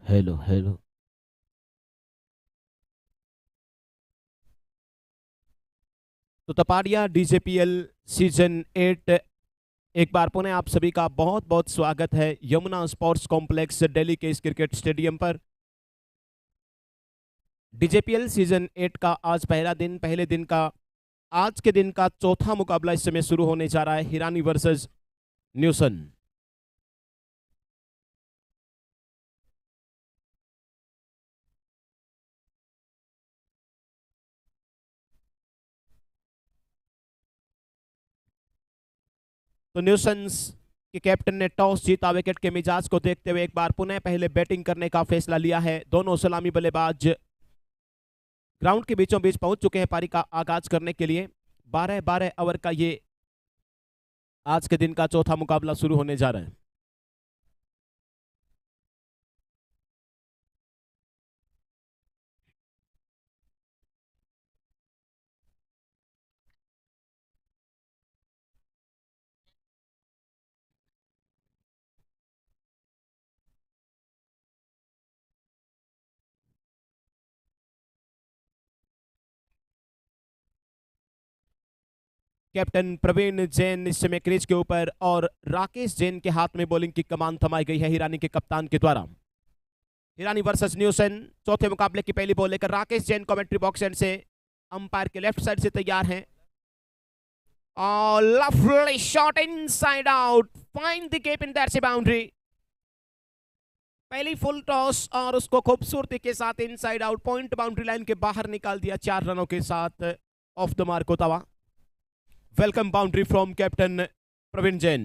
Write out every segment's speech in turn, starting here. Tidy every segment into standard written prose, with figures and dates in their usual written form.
Hello hello. तो Tapadia डीजेपीएल season 8 एक बार पुनः आप सभी का बहुत बहुत स्वागत है यमुना स्पोर्ट्स कॉम्प्लेक्स दिल्ली के इस क्रिकेट स्टेडियम पर। डीजेपीएल सीजन 8 का आज पहले दिन का आज के दिन का चौथा मुकाबला इस समय शुरू होने जा रहा है, हिरानी वर्सेस न्यूसन। तो न्यूसन्स के कैप्टन ने टॉस जीता, विकेट के मिजाज को देखते हुए एक बार पुनः पहले बैटिंग करने का फैसला लिया है। दोनों सलामी बल्लेबाज ग्राउंड के बीचों बीच पहुंच चुके हैं पारी का आगाज करने के लिए। 12-12 ओवर का ये आज के दिन का चौथा मुकाबला शुरू होने जा रहा है। कैप्टन प्रवीण जैन इस समय क्रीज के ऊपर और राकेश जैन के हाथ में बॉलिंग की कमान थमाई गई है हिरानी के कप्तान के द्वारा। हिरानी वर्सेस न्यूसन चौथे मुकाबले की पहली बॉल लेकर Rakesh Jain commentary box and से अंपायर के लेफ्ट साइड से तैयार हैं। और lovely shot inside out, find the gap in that's a boundary. पहली फुल टॉस और उसको खूबसूरती के साथ inside out point boundary line के बाहर निकाल दिया 4 रनों के साथ ऑफ द मार्क होता हुआ। Welcome boundary from captain Praveen Jain.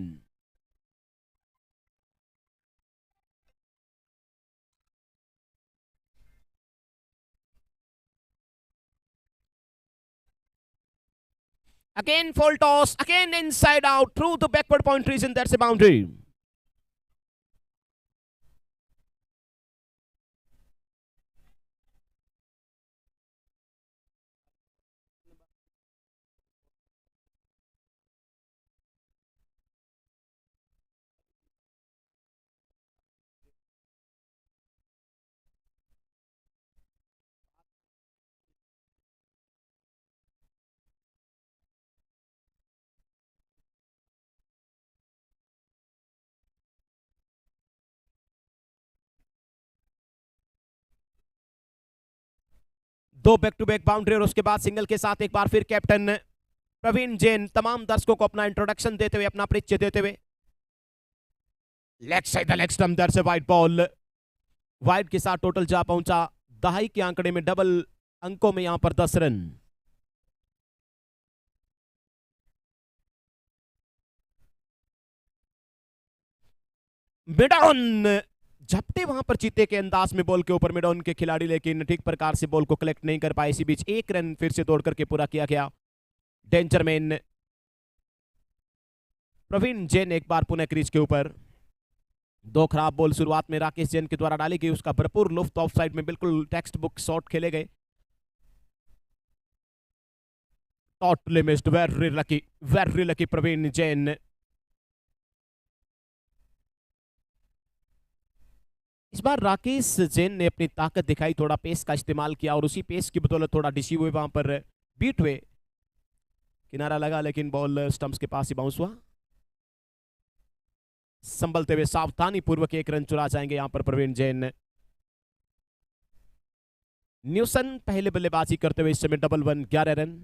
Again full toss, again inside out through the backward boundaries and that's a boundary. दो बैक टू बैक बाउंड्री और उसके बाद सिंगल के साथ एक बार फिर कैप्टन प्रवीण जैन तमाम दर्शकों को अपना इंट्रोडक्शन देते हुए, अपना परिचय देते हुए। Leg side leg stump, that's a wide ball. Wide के साथ टोटल जा पहुंचा दहाई के आंकड़े में, डबल अंकों में यहां पर 10 रन। मिडॉन झपटे वहां पर चीते के अंदाज में बॉल के ऊपर मिडॉन के खिलाड़ी, लेकिन ठीक प्रकार से बॉल को कलेक्ट नहीं कर पाए। इसी बीच एक रन फिर से तोड़ करके पूरा किया गया। डेंजर मैन प्रवीण जैन एक बार पुनः क्रीज के ऊपर। दो खराब बॉल शुरुआत में राकेश जैन के द्वारा डाली गई, उसका भरपूर लुफ्त ऑफ साइड में, बिल्कुल टेक्स्ट बुक शॉट खेले गए। Totally missed, very lucky Praveen Jain. इस बार राकेश जैन ने अपनी ताकत दिखाई, थोड़ा पेस का इस्तेमाल किया और उसी पेस की बदौलत थोड़ा डिसी हुए, वहां पर बीट हुए, किनारा लगा लेकिन बॉल स्टंप्स के पास ही बाउंस हुआ। संभलते हुए सावधानी पूर्वक एक रन चुरा जाएंगे यहां पर प्रवीण जैन। न्यूसन पहले बल्लेबाजी करते हुए इस समय डबल 1, 11 रन।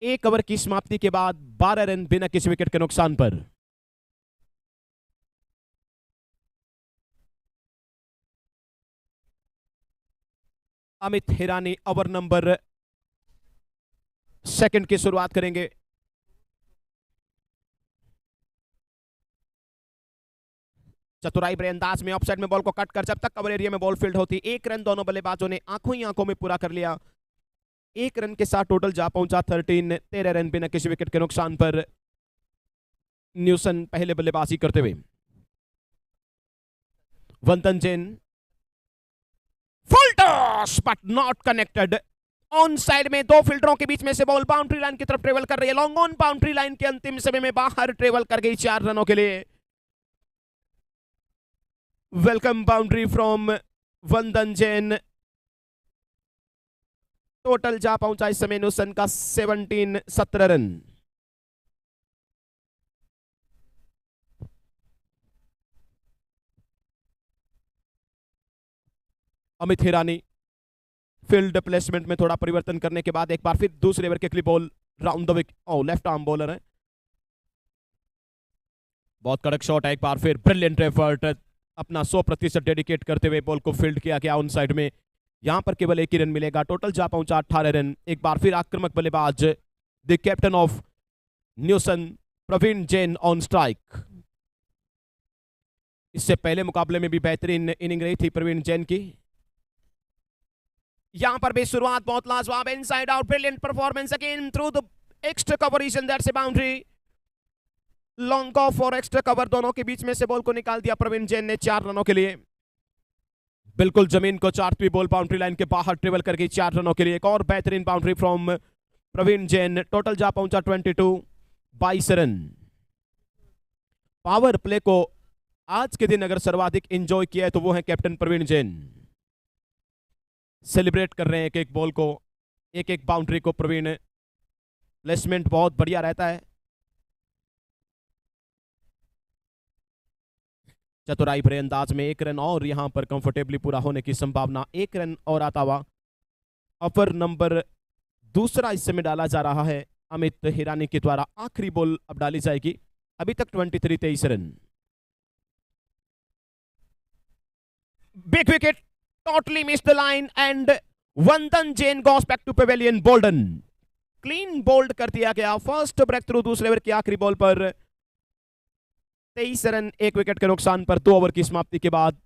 एक ओवर की समाप्ति के बाद 12 रन बिना किसी विकेट के नुकसान पर। Amit Hirani over number second की शुरुआत करेंगे। चतुराई भरे अंदाज में ऑफसाइड में बॉल को कट कर जब तक कवर एरिया में बॉल फील्ड होती, एक रन दोनों बल्लेबाजों ने आंखों ही आंखों में पूरा कर लिया। एक रन के साथ टोटल जा पहुंचा 13 रन बिना किसी विकेट के नुकसान पर। न्यूसन पहले बल्लेबाजी करते हुए। वंदन Jain, full toss but not connected. On side में दो फील्डरों के बीच में से बॉल बाउंड्री लाइन की तरफ ट्रेवल कर रही है, लॉन्ग ऑन बाउंड्री लाइन के अंतिम समय में बाहर ट्रेवल कर गई 4 रनों के लिए। वेलकम बाउंड्री फ्रॉम वंदन जैन। टोटल जा पहुंचा इस समय न्यूसन का 17 run. Amit Hirani field placement में थोड़ा परिवर्तन करने के बाद एक बार फिर दूसरे ओवर के clip ball round the wicket. Oh, left arm bowler है, बहुत कड़क शॉट है। एक बार फिर ब्रिलियंट एफर्ट, अपना 100% डेडिकेट करते हुए बॉल को फील्ड किया गया ऑन साइड में। यहां पर केवल एक ही रन मिलेगा, टोटल जा पहुंचा 18 रन। एक बार फिर आक्रामक बल्लेबाज the captain of Newsun Praveen Jain on strike. इससे पहले मुकाबले में भी बेहतरीन इनिंग रही थी प्रवीण जैन की। यहां पर भी शुरुआत बहुत लाजवाब, inside out, brilliant performance again through the extra cover, that's a boundary. Long off और एक्स्ट्रा कवर दोनों के बीच में से बॉल को निकाल दिया प्रवीण जैन ने 4 रनों के लिए। बिल्कुल जमीन को चाटती बॉल बाउंड्री लाइन के बाहर ट्रेवल कर गई 4 रनों के लिए। एक और बेहतरीन boundary from Praveen Jain, total जा पहुंचा 22 रन। पावर प्ले को आज के दिन अगर सर्वाधिक एंजॉय किया है तो वो है कैप्टन प्रवीण जैन। सेलिब्रेट कर रहे हैं एक एक बॉल को, एक एक बाउंड्री को प्रवीण। प्लेसमेंट बहुत बढ़िया रहता है। चतुराई भरे अंदाज में 1 रन और यहां पर कंफर्टेबली पूरा होने की संभावना। 1 रन और आता हुआ अपर नंबर दूसरा इस समय डाला जा रहा है अमित हिरानी के द्वारा। आखिरी बॉल अब डाली जाएगी। अभी तक 23 run. Big wicket, totally miss the line and Vandan Jain goes back to pavilion. Bowled and clean bowled कर दिया गया। फर्स्ट ब्रेक थ्रू दूसरे ओवर की आखिरी बॉल पर 23 रन 1 विकेट के नुकसान पर 2 ओवर की समाप्ति के बाद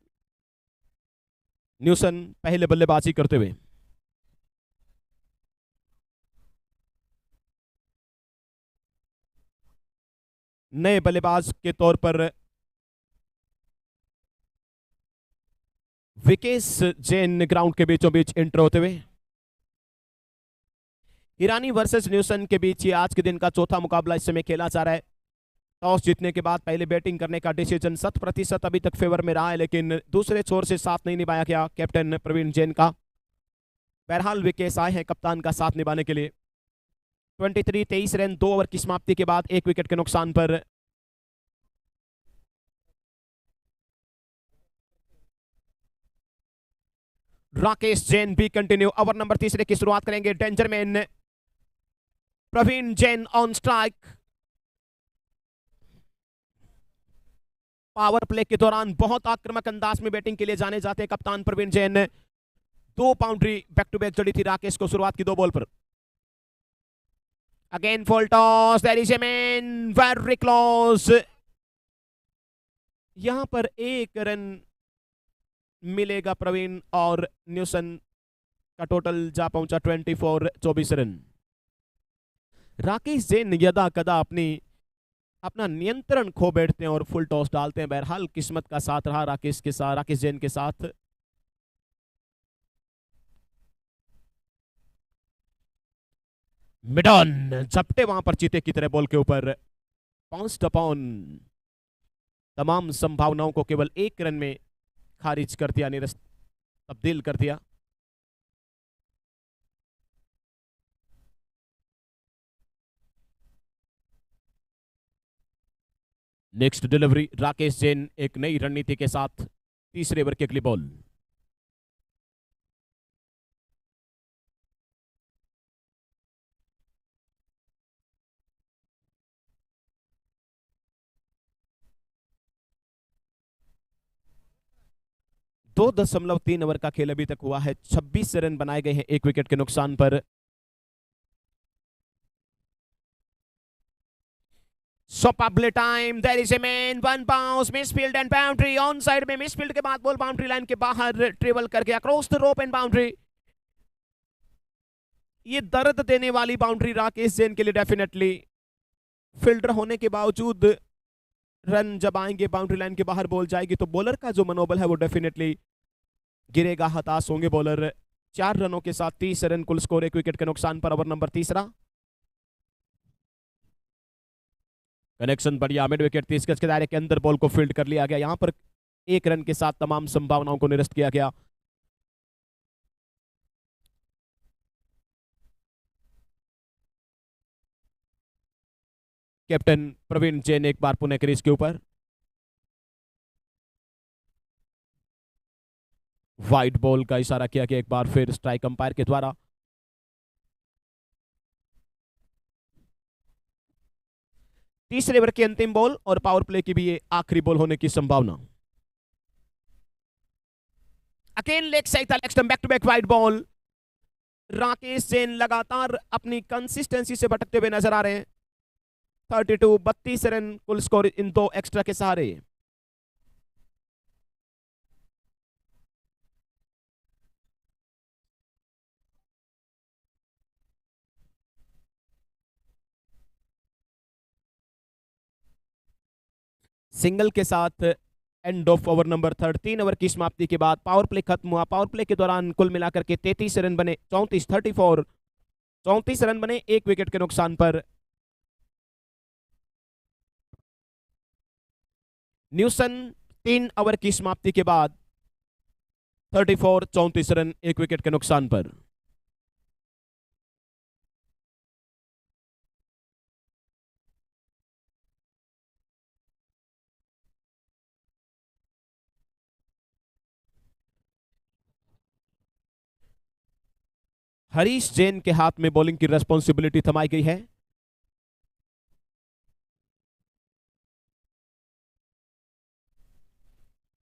न्यूसन पहले बल्लेबाजी करते हुए। नए बल्लेबाज के तौर पर विकेश जैन ग्राउंड के बीचों बीच एंटर होते हुए। ईरानी वर्सेस न्यूसन के बीच ये आज के दिन का चौथा मुकाबला इस समय खेला जा रहा है। टॉस जीतने के बाद पहले बैटिंग करने का डिसीजन 100% अभी तक फेवर में रहा है, लेकिन दूसरे छोर से साथ नहीं निभाया गया कैप्टन प्रवीण जैन का। बहरहाल विकेश आए हैं कप्तान का साथ निभाने के लिए। 23 रन 2 ओवर की समाप्ति के बाद 1 विकेट के नुकसान पर राकेश जैन भी कंटिन्यू। ओवर नंबर 3 की शुरुआत करेंगे। Danger man Praveen Jain on strike. Power play के दौरान बहुत आक्रामक अंदाज में बैटिंग के लिए जाने जाते हैं कप्तान प्रवीण जैन ने। 2 बाउंड्री बैक टू बैक जड़ी थी राकेश को शुरुआत की 2 बॉल पर। Again full toss, there is a man very close. यहां पर 1 रन मिलेगा प्रवीण और न्यूसन का टोटल जा पहुंचा 24 रन। राकेश जैन यदा कदा अपना नियंत्रण खो बैठते हैं और फुल टॉस डालते हैं। बहरहाल किस्मत का साथ रहा राकेश जैन के साथ। मिडन झपटे वहां पर चीते की तरह बॉल के ऊपर पाउंस्ड अपॉन। तमाम संभावनाओं को केवल 1 रन में खारिज कर दिया, निरस्त तब्दील कर दिया। नेक्स्ट डिलीवरी राकेश जैन एक नई रणनीति के साथ तीसरे ओवर की अगली बॉल। दो 2.3 ओवर का खेल अभी तक हुआ है। 26 रन बनाए गए हैं 1 विकेट के नुकसान पर। So public time, there is a man, 1 bounce, misfield and boundary on side में misfield के बाद बॉल बाउंड्री लाइन के बाहर ट्रेवल कर गया cross the rope and boundary. ये दर्द देने वाली बाउंड्री राकेश जैन के लिए डेफिनेटली। फील्डर होने के बावजूद रन जब आएंगे बाउंड्री लाइन के बाहर बॉल जाएगी तो बॉलर का जो मनोबल है वो डेफिनेटली गिरेगा, हताश होंगे बॉलर। 4 रनों के साथ 30 रन कुल स्कोर, 1 विकेट के नुकसान पर ओवर नंबर तीसरा। कनेक्शन बढ़िया, मिड विकेट 30 गज के दायरे के अंदर बॉल को फील्ड कर लिया गया। यहां पर 1 रन के साथ तमाम संभावनाओं को निरस्त किया गया। कैप्टन प्रवीण जैन एक बार पुनः क्रीज के ऊपर। वाइड बॉल का इशारा किया गया एक बार फिर स्ट्राइक अंपायर के द्वारा। तीसरे ओवर की अंतिम बॉल और पावर प्ले की भी ये आखिरी बॉल होने की संभावना। अगेन लेग साइड था, leg stump, back to back wide ball. Rakesh Jain लगातार अपनी कंसिस्टेंसी से भटकते हुए नजर आ रहे हैं। 32 रन कुल स्कोर इन 2 एक्स्ट्रा के सहारे। सिंगल के साथ and of over number 3 over की समाप्ति के बाद पावर प्ले खत्म हुआ। पावर प्ले के दौरान कुल मिलाकर के 33 रन बने, 34 रन बने 1 विकेट के नुकसान पर। न्यूसन 3 ओवर की समाप्ति के बाद 34 रन 1 विकेट के नुकसान पर। हरीश जैन के हाथ में बॉलिंग की रिस्पॉन्सिबिलिटी थमाई गई है।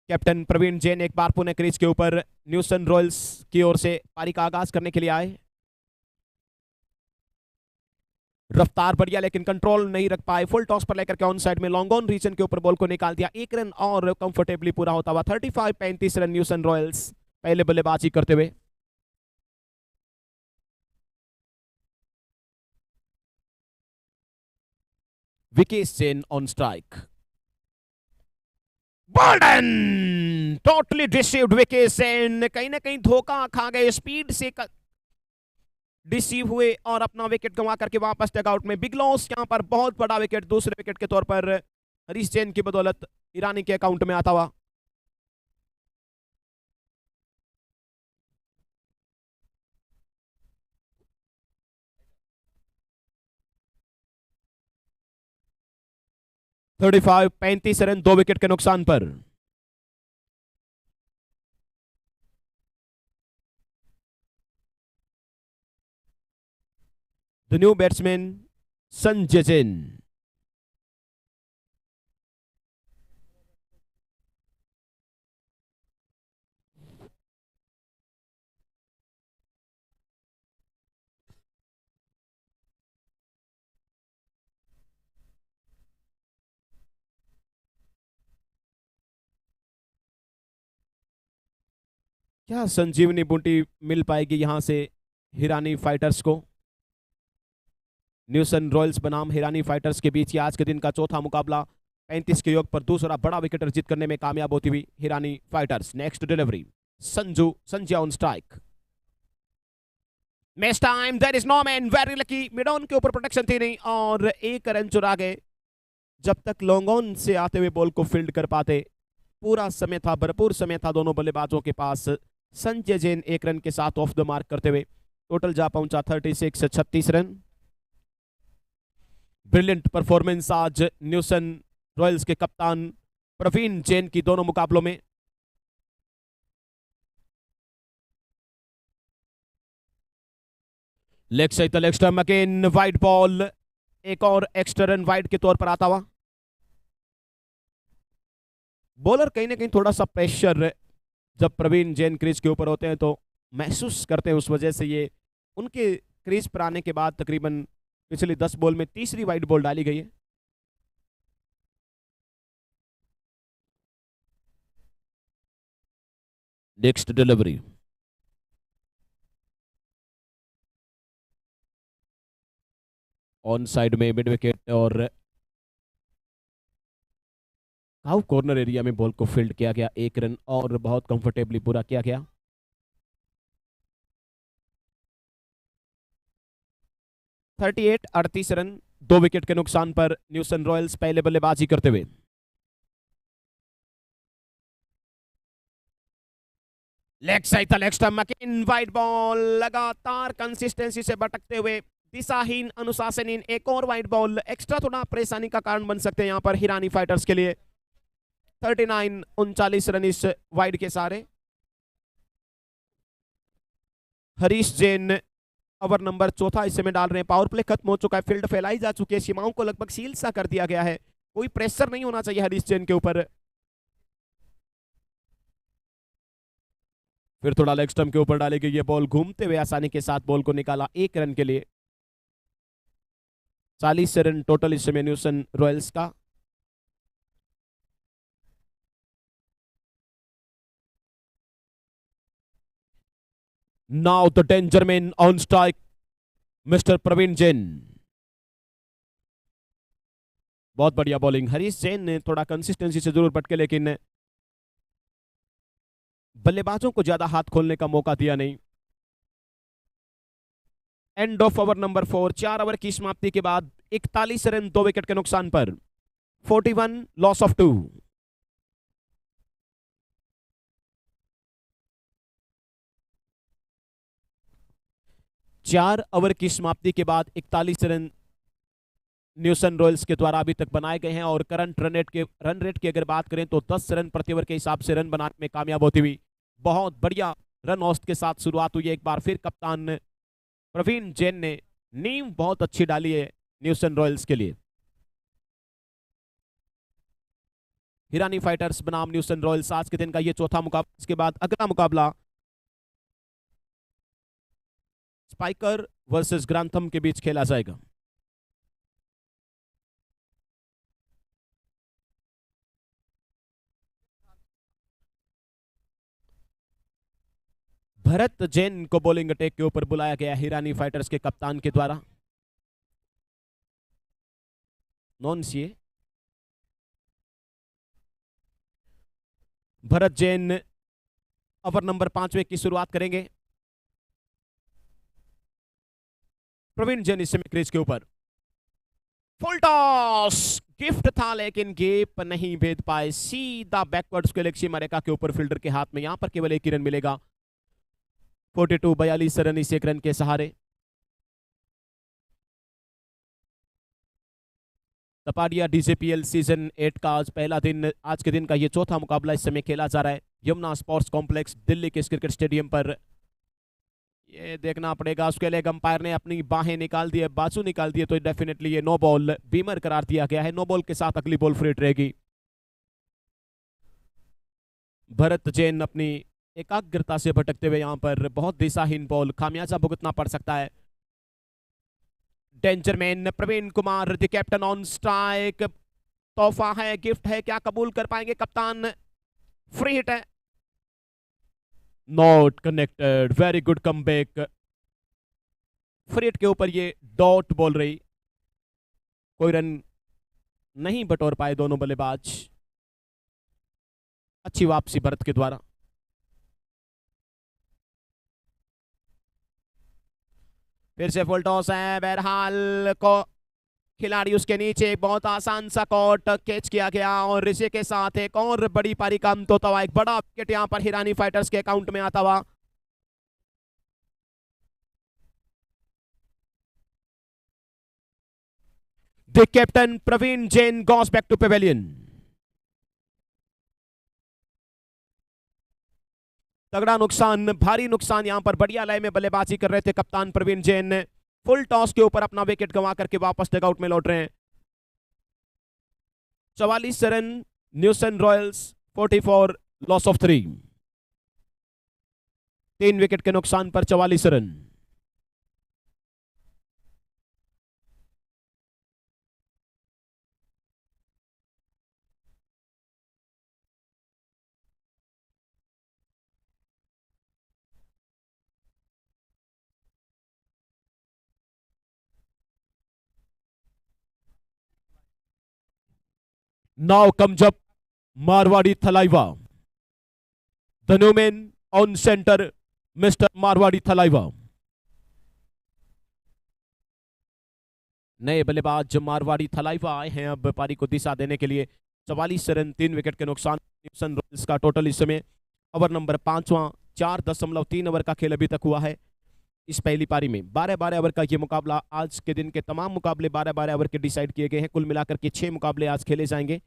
कैप्टन प्रवीण जैन एक बार पुनः क्रीज के ऊपर न्यूसन रॉयल्स की ओर से पारी का आगाज करने के लिए आए। रफ्तार बढ़िया लेकिन कंट्रोल नहीं रख पाए। फुल टॉस पर लेकर के ऑन साइड में लॉन्ग ऑन रीजन के ऊपर बॉल को निकाल दिया। 1 रन और कंफर्टेबली पूरा होता हुआ 35 रन न्यूसन रॉयल्स पहले बल्लेबाजी करते हुए। Vikesh Jain on strike. Bowled and totally deceived. Vikesh Jain कहीं ना कहीं धोखा खा गए, स्पीड से डिसीव हुए और अपना विकेट गंवा करके वापस डगआउट में। बिग लॉस यहां पर, बहुत बड़ा विकेट दूसरे विकेट के तौर पर हरीश जैन की बदौलत ईरानी के अकाउंट में आता हुआ। थर्टी 35 रन 2 विकेट के नुकसान पर। The new batsman Sanjay Jain. क्या संजीवनी बूटी मिल पाएगी यहां से हिरानी फाइटर्स को? न्यूसन रॉयल्स बनाम हिरानी फाइटर्स के बीच आज के दिन का चौथा मुकाबला। 35 के योग पर दूसरा बड़ा विकेट अर्जित करने में कामयाब होती हुई Hirani fighters. Next delivery Sanjay on strike. Miss time, there is no man, very lucky. Mid on के ऊपर प्रोटेक्शन थी नहीं और 1 रन चुरा गए। जब तक लॉन्ग ऑन से आते हुए बॉल को फील्ड कर पाते, पूरा समय था, भरपूर समय था दोनों बल्लेबाजों के पास। संजय जैन 1 रन के साथ ऑफ द मार्क करते हुए टोटल जा पहुंचा 36 रन। ब्रिलियंट परफॉर्मेंस आज न्यूसन रॉयल्स के कप्तान प्रवीण जैन की दोनों मुकाबलों में। Leg side leg stump, again wide ball, एक और एक्स्ट्रा रन वाइड के तौर पर आता हुआ। बॉलर कहीं ना कहीं थोड़ा सा प्रेशर जब प्रवीण जैन क्रीज के ऊपर होते हैं तो महसूस करते हैं, उस वजह से ये उनके क्रीज पर आने के बाद तकरीबन पिछली 10 बॉल में तीसरी वाइड बॉल डाली गई है। Next delivery. ऑन साइड में मिड विकेट और हाउ कॉर्नर एरिया में बॉल को फील्ड किया गया, 1 रन और बहुत कंफर्टेबली पूरा किया गया। 38 38 रन 2 विकेट के नुकसान पर न्यूसन रॉयल्स पहले बल्लेबाजी करते हुए। लेग साइड था, लेग स्टंप मकीन, वाइड बॉल, लगातार कंसिस्टेंसी से भटकते हुए, दिशाहीन, अनुशासनहीन, एक और वाइड बॉल एक्स्ट्रा थोड़ा परेशानी का कारण बन सकते हैं यहां पर हिरानी फाइटर्स के लिए। 39 39 रन इस वाइड के सारे। हरीश जैन ओवर नंबर चौथा हिस्से में डाल रहे हैं। पावर प्ले खत्म हो चुका है, फील्ड फैलाई जा चुकी है, सीमाओं को लगभग सील सा कर दिया गया है, कोई प्रेशर नहीं होना चाहिए हरीश जैन के ऊपर। फिर थोड़ा लेग स्टंप के ऊपर डालेगी ये बॉल, घूमते हुए आसानी के साथ बॉल को निकाला 1 रन के लिए। 40 रन टोटल इस समय न्यूसन रॉयल्स का। Now the danger man on strike, mister Praveen Jain. बहुत बढ़िया बॉलिंग, हरीश जैन ने थोड़ा कंसिस्टेंसी से जरूर भटके, लेकिन बल्लेबाजों को ज्यादा हाथ खोलने का मौका दिया नहीं। And of over number 4, 4 over की समाप्ति के बाद 41 रन 2 विकेट के नुकसान पर, 41 लॉस ऑफ 2। 4 ओवर की समाप्ति के बाद 41 रन न्यूसन रॉयल्स के द्वारा अभी तक बनाए गए हैं, और करंट रन रेट की अगर बात करें तो 10 रन प्रति ओवर के हिसाब से रन बनाने में कामयाब होती हुई बहुत बढ़िया रन औसत के साथ शुरुआत हुई है। एक बार फिर कप्तान प्रवीण जैन ने नींव बहुत अच्छी डाली है न्यूसन रॉयल्स के लिए। हिरानी फाइटर्स बनाम न्यूसन रॉयल्स आज के दिन का ये चौथा मुकाबला। इसके बाद अगला मुकाबला स्पाइकर वर्सेस ग्रांथम के बीच खेला जाएगा। भरत जैन को बॉलिंग अटैक के ऊपर बुलाया गया हिरानी फाइटर्स के कप्तान के द्वारा। Non CA Bharat Jain over number 5 की शुरुआत करेंगे। प्रवीण जैन इस समय क्रीज के ऊपर, फुल टॉस, गिफ्ट था लेकिन गेप नहीं भेद पाए, सीधा बैकवर्ड्स को एलेक्सी मरेका के ऊपर फील्डर के हाथ में। यहां पर केवल 1 ही रन मिलेगा। 42 रन इस 1 रन के सहारे। तपाडिया डीजेपीएल सीजन 8 का आज पहला दिन, आज के दिन का ये चौथा मुकाबला इस समय खेला जा रहा है यमुना स्पोर्ट्स कॉम्प्लेक्स दिल्ली के इस क्रिकेट स्टेडियम पर। ये देखना पड़ेगा, उसके लिए अंपायर ने अपनी बाहें निकाल दी है, बाजू निकाल दिए, तो डेफिनेटली ये नो बॉल बीमर करार दिया गया है। नो बॉल के साथ अगली बॉल फ्री रहेगी। भरत जैन अपनी एकाग्रता से भटकते हुए यहां पर बहुत दिशाहीन बॉल, खामियाजा भुगतना पड़ सकता है। Danger man Praveen Kumar the captain on strike, तोहफा है, गिफ्ट है, क्या कबूल कर पाएंगे कप्तान? फ्री हिट है, not connected, very good comeback. Free hit के ऊपर ये डॉट बोल रही, कोई रन नहीं बटोर पाए दोनों बल्लेबाज। अच्छी वापसी भरत के द्वारा। फिर से फुल टॉस है, बहरहाल को खिलाड़ी उसके नीचे, बहुत आसान सा कॉट कैच किया गया, और इसी के साथ एक और बड़ी पारी का अंत होता हुआ, एक बड़ा विकेट यहां पर हिरानी फाइटर्स के अकाउंट में आता हुआ। The captain Praveen Jain goes back to pavilion. तगड़ा नुकसान, भारी नुकसान, यहां पर बढ़िया लय में बल्लेबाजी कर रहे थे कप्तान प्रवीण जैन ने, फुल टॉस के ऊपर अपना विकेट गंवा करके वापस डगआउट में लौट रहे हैं। 44 run Newsun royals, 44 loss of 3। 3 wicket के नुकसान पर 44 run. Now comes up Marwadi Thalaiva, the new man on centre, mister Marwadi Thalaiva. नए बल्लेबाज मारवाड़ी थलाइवा आए हैं अब पारी को दिशा देने के लिए। 44 रन 3 विकेट के नुकसान। न्यूसन रॉयल्स का टोटल इस समय ओवर नंबर 5वां, 4.3 ओवर का खेल अभी तक हुआ है इस पहली पारी में। 12-12 ओवर का ये मुकाबला, आज के दिन के तमाम मुकाबले 12-12 ओवर के डिसाइड किए गए हैं। कुल मिलाकर के 6 मुकाबले आज खेले जाएंगे,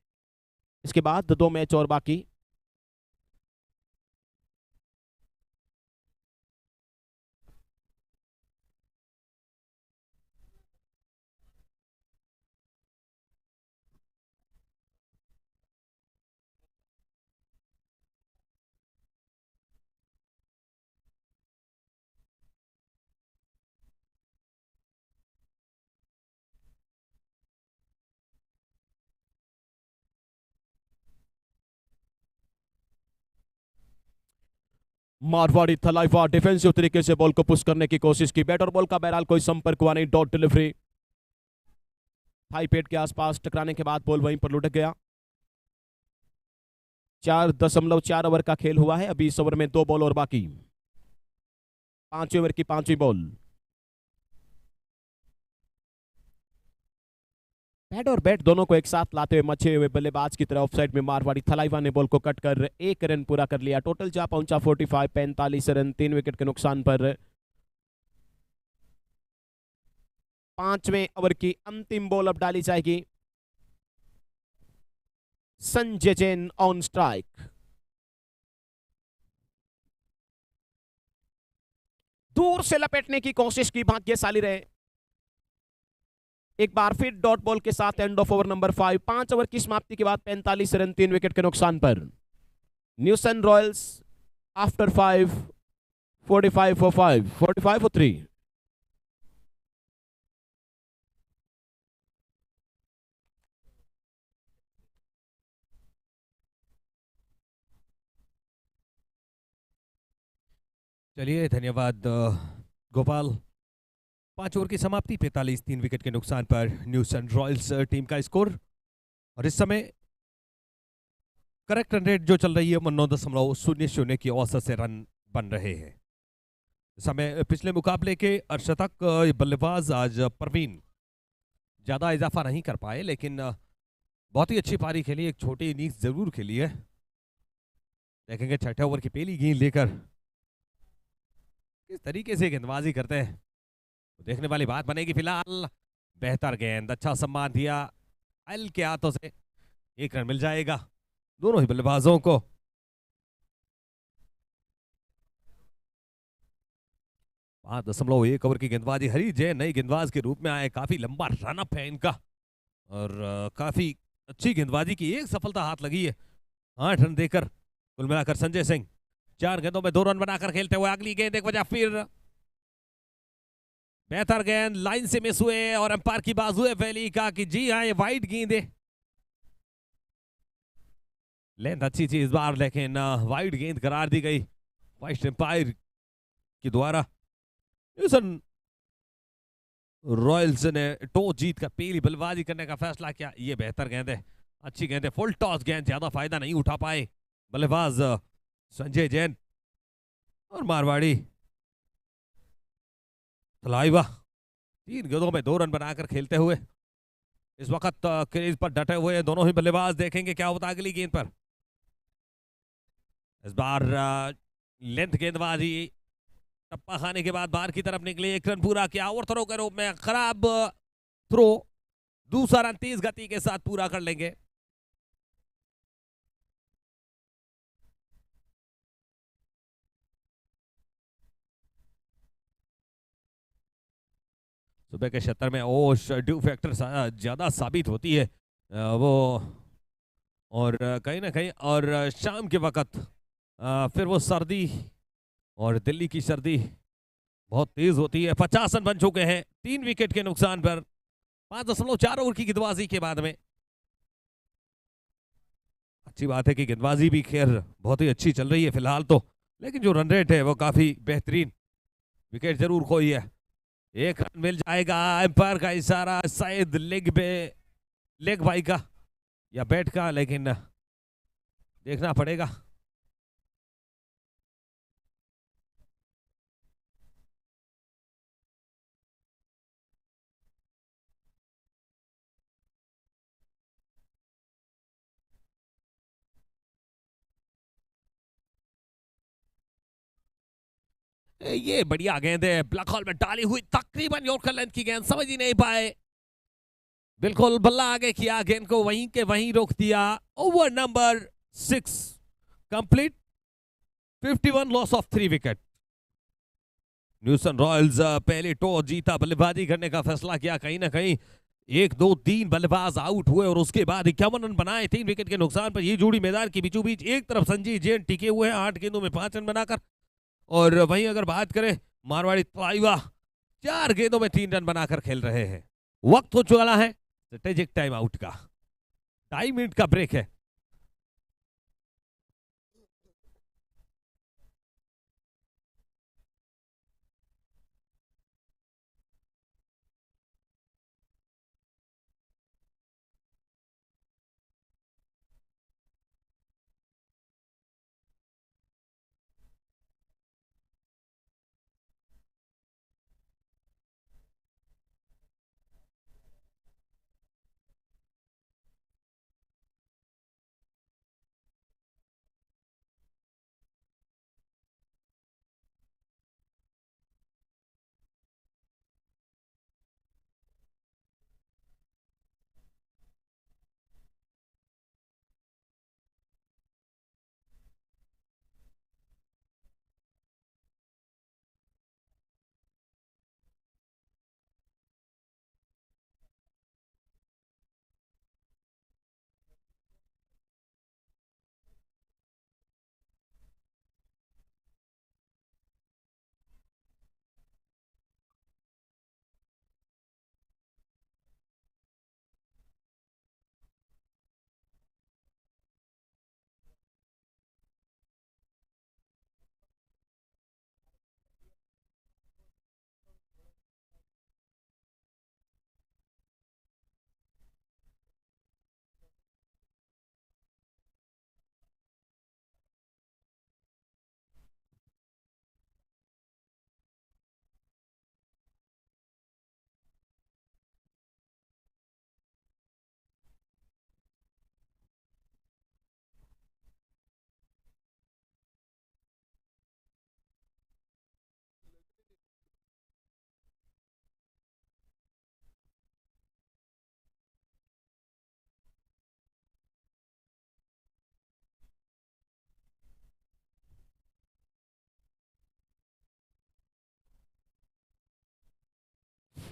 इसके बाद 2 मैच और बाकी। मारवाड़ी थलाइवा डिफेंसिव तरीके से बॉल को पुश करने की कोशिश की। बैट और बॉल का बहरहाल कोई संपर्क हुआ नहीं। डॉट डिलीवरी, हाई पेट के आसपास टकराने के बाद बॉल वहीं पर लुढ़क गया। 4.4 ओवर का खेल हुआ है अभी। इस ओवर में 2 बॉल और बाकी। 5वें ओवर की 5वीं बॉल। हेड और बैट दोनों को एक साथ लाते हुए मचे हुए बल्लेबाज की तरह ऑफसाइड में मारवाड़ी थलाइवा ने बॉल को कट कर 1 रन पूरा कर लिया। टोटल जा पहुंचा 45 रन 3 विकेट के नुकसान पर। 5वें ओवर की अंतिम बॉल अब डाली जाएगी। Sanjay Jain on strike. दूर से लपेटने की कोशिश की, भाग्यशाली रहे। एक बार फिर डॉट बॉल के साथ and of over number 5। 5 over की समाप्ति के बाद 45 रन 3 विकेट के नुकसान पर। न्यूसन रॉयल्स आफ्टर 5 45 for 5 45 for 3। चलिए धन्यवाद गोपाल। 5 ओवर की समाप्ति, 45 3 विकेट के नुकसान पर न्यूसन रॉयल्स टीम का स्कोर। और इस समय करेक्ट रन रेट जो चल रही है 9.00 की औसत से रन बन रहे हैं। इस समय पिछले मुकाबले के अर्शतक बल्लेबाज आज परवीन ज़्यादा इजाफा नहीं कर पाए, लेकिन बहुत ही अच्छी पारी खेली। एक छोटी इनिंग्स जरूर खेली है। देखेंगे 6ठे ओवर की पहली गेंद लेकर किस तरीके से गेंदबाजी करते हैं, तो देखने वाली बात बनेगी। फिलहाल बेहतर गेंद, अच्छा सम्मान दिया अल के हाथों से। 1 रन मिल जाएगा दोनों ही बल्लेबाजों को। 5.1 ओवर की गेंदबाजी। हरी जैन नई गेंदबाज के रूप में आए। काफी लंबा रनअप है इनका और काफी अच्छी गेंदबाजी की एक सफलता हाथ लगी है 8 रन देकर। कुल मिलाकर संजय सिंह 4 गेंदों में 2 रन बनाकर खेलते हुए। अगली गेंद एक वजह फिर बेहतर गेंद लाइन से मिस हुए और अंपायर की बाजू है पहली का कि जी हाँ ये वाइड गेंद है। लेंथ अच्छी थी इस बार, लेकिन वाइड गेंद करार दी गई वाइस अंपायर के द्वारा। न्यूसन रॉयल्स ने टॉस जीत कर पहली बल्लेबाजी करने का फैसला किया। ये बेहतर गेंद है, अच्छी गेंद है। फुल टॉस गेंद, ज्यादा फायदा नहीं उठा पाए बल्लेबाज संजय जैन और मारवाड़ी थलाइवा। 3 गेंदों में 2 रन बनाकर खेलते हुए इस वक्त क्रीज पर डटे हुए दोनों ही बल्लेबाज। देखेंगे क्या होता अगली गेंद पर। इस बार लेंथ गेंदबाजी, टप्पा खाने के बाद बाहर की तरफ निकले। 1 रन पूरा किया और थ्रो के रूप में खराब थ्रो। दूसरा रन तेज गति के साथ पूरा कर लेंगे। सुबह के 76 में ओश ड्यू फैक्टर ज्यादा साबित होती है वो, और कहीं ना कहीं और शाम के वक्त फिर वो सर्दी और दिल्ली की सर्दी बहुत तेज होती है। 50 रन बन चुके हैं 3 विकेट के नुकसान पर 5.4 ओवर की गेंदबाजी के बाद में। अच्छी बात है कि गेंदबाजी भी खैर बहुत ही अच्छी चल रही है फिलहाल तो, लेकिन जो रन रेट है वो काफी बेहतरीन। विकेट जरूर खोई है। 1 रन मिल जाएगा। एम्पायर का इशारा शायद लेग बाई का या बैट का, लेकिन देखना पड़ेगा। ये बढ़िया गेंद है, ब्लैक होल में डाली हुई, तकरीबन यॉर्कर लेंथ की गेंद, समझ ही नहीं पाए। बिल्कुल बल्ला आगे किया, गेंद को वहीं के वहीं रोक दिया। Over number 6 complete, 51 loss of 3 wicket. न्यूसन Royals पहले टॉस जीता, बल्लेबाजी करने का फैसला किया। कहीं ना कहीं 1 2 3 बल्लेबाज आउट हुए और उसके बाद 51 रन बनाए 3 विकेट के नुकसान पर। ये जोड़ी मैदान के बीचों बीच, एक तरफ संजीव जैन टिके हुए हैं 8 गेंदों में 5 रन बनाकर, और वहीं अगर बात करें मारवाड़ी तलाइवा 4 गेंदों में 3 रन बनाकर खेल रहे हैं। वक्त हो चुका है स्ट्रेटेजिक टाइम आउट का, 2.5 मिनट का ब्रेक है।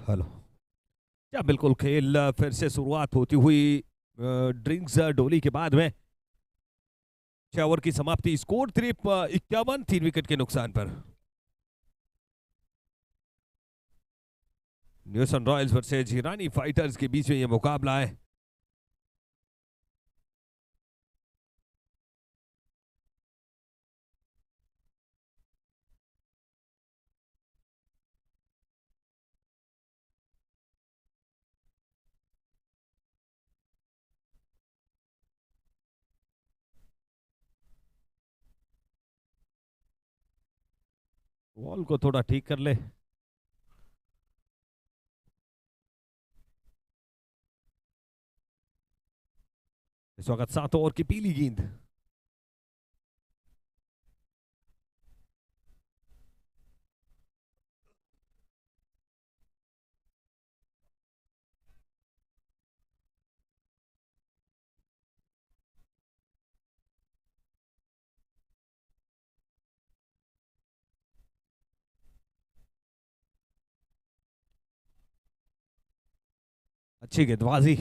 हेलो, क्या बिल्कुल खेल फिर से शुरुआत होती हुई ड्रिंक्स डोली के बाद में 6 ओवर की समाप्ति, स्कोर 51 3 विकेट के नुकसान पर। न्यूसन रॉयल्स वर्सेज हिरानी फाइटर्स के बीच में यह मुकाबला है। बॉल को थोड़ा ठीक कर ले। इस वक्त 7 ओवर की पीली गेंद। अच्छी गेंदबाजी।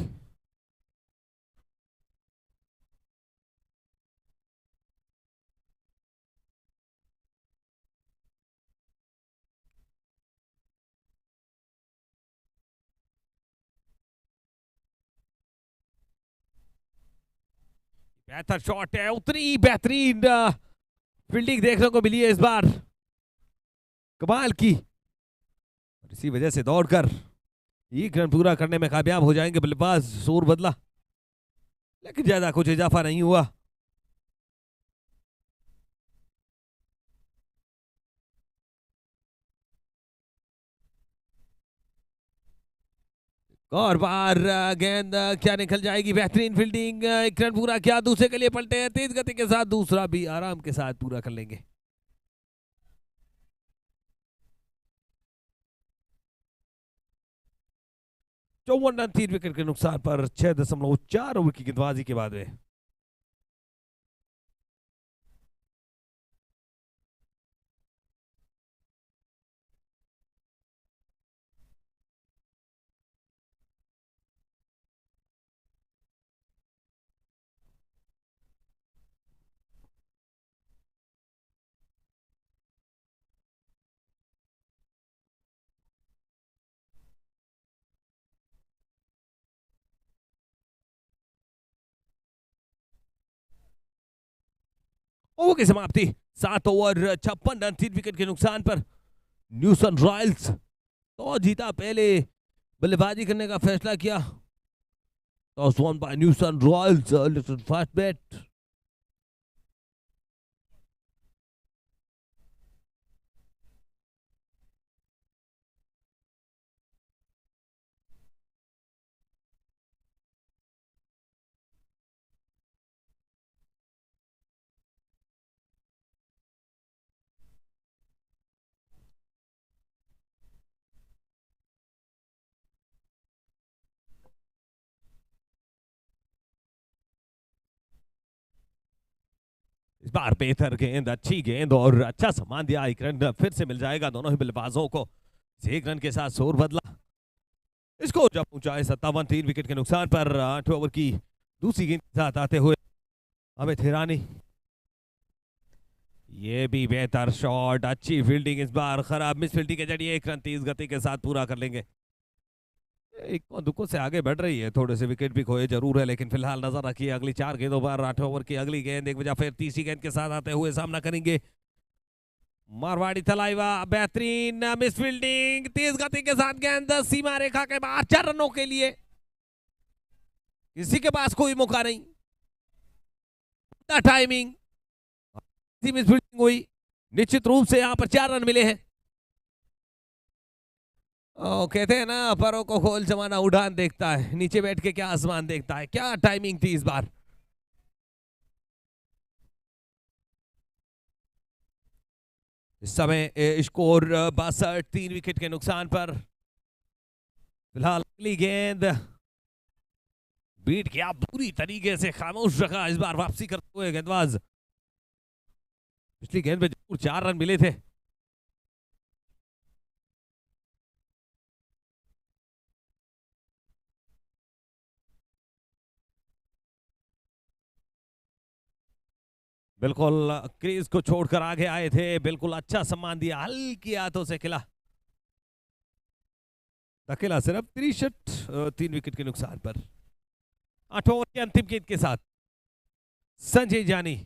बेहतर शॉट है, उतनी बेहतरीन फील्डिंग देखने को मिली है इस बार, कमाल की। इसी वजह से दौड़कर 1 रन पूरा करने में कामयाब हो जाएंगे बल्लेबाज। शोर बदला लेकिन ज्यादा कुछ इजाफा नहीं हुआ। और बार गेंद क्या निकल जाएगी, बेहतरीन फील्डिंग, एक रन पूरा किया, दूसरे के लिए पलटे हैं तेज गति के साथ, दूसरा भी आराम के साथ पूरा कर लेंगे। चौवन रन 3 विकेट के नुकसान पर 6.4 ओवर की गेंदबाजी के बाद में ओवर की समाप्ति 7 ओवर 56 रन 3 विकेट के नुकसान पर न्यू सन रॉयल्स तो जीता, पहले बल्लेबाजी करने का फैसला किया। Toss won by new sun royals, little fast bat. इस बार बेहतर गेंद, अच्छी गेंद और अच्छा सम्मान दिया, एक रन फिर से मिल जाएगा दोनों ही बल्लेबाजों को। एक रन के साथ शोर बदला, इसको जब पहुंचाए 57 3 विकेट के नुकसान पर 8 ओवर की दूसरी गेंद के साथ आते हुए अमित हिरानी। ये भी बेहतर शॉट, अच्छी फील्डिंग, इस बार खराब मिस फील्डिंग के जरिए एक रन तेज गति के साथ पूरा कर लेंगे। एक दुखों से आगे बढ़ रही है, थोड़े से विकेट भी खोए जरूर है, लेकिन फिलहाल नजर रखिए अगली 4 गेंदों पर। 8 ओवर की अगली गेंद एक बजा फिर तीसरी गेंद के साथ आते हुए सामना करेंगे मारवाड़ी थलाइवा। बेहतरीन मिस फील्डिंग, तेज गति के साथ गेंद सीमा रेखा के बाहर, 4 रनों के लिए किसी के पास कोई मौका नहीं। टाइमिंग, मिस फील्डिंग हुई, निश्चित रूप से यहां पर 4 रन मिले हैं। कहते हैं ना, परों को खोल जमाना उड़ान देखता है, नीचे बैठ के क्या आसमान देखता है। क्या टाइमिंग थी इस बार। इस समय स्कोर 62 3 विकेट के नुकसान पर। फिलहाल अगली गेंद बीट किया, पूरी तरीके से खामोश रखा इस बार वापसी करते हुए गेंदबाज। पिछली गेंद पे जरूर 4 रन मिले थे। बिल्कुल क्रीज को छोड़कर आगे आए थे, बिल्कुल अच्छा सम्मान दिया, हल्की हाथों से खिला। अकेला सिर्फ 63 3 विकेट के नुकसान पर। 8 ओवर के अंतिम गेंद के साथ संजय जानी।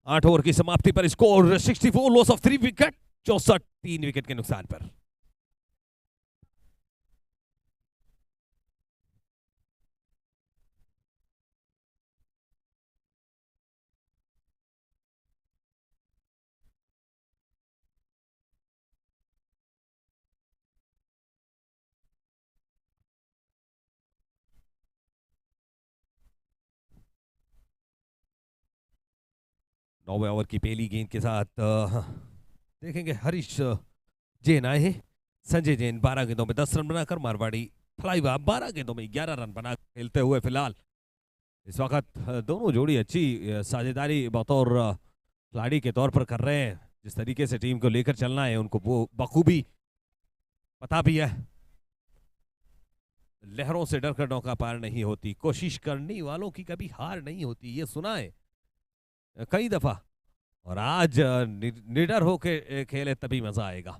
आठ ओवर की समाप्ति पर score 64 loss of 3 wicket, 64 3 wicket के नुकसान पर। नौवे ओवर की पहली गेंद के साथ देखेंगे हरीश जैन आए हैं। संजय जैन 12 गेंदों में 10 रन बनाकर, मारवाड़ी थलाइवा 12 गेंदों में 11 रन बना खेलते हुए फिलहाल इस वक्त दोनों जोड़ी अच्छी साझेदारी बतौर खिलाड़ी के तौर पर कर रहे हैं। जिस तरीके से टीम को लेकर चलना है उनको वो बखूबी पता भी है। लहरों से डर कर नौका पार नहीं होती, कोशिश करने वालों की कभी हार नहीं होती, ये सुना है कई दफा। और आज निडर होके खेले तभी मजा आएगा।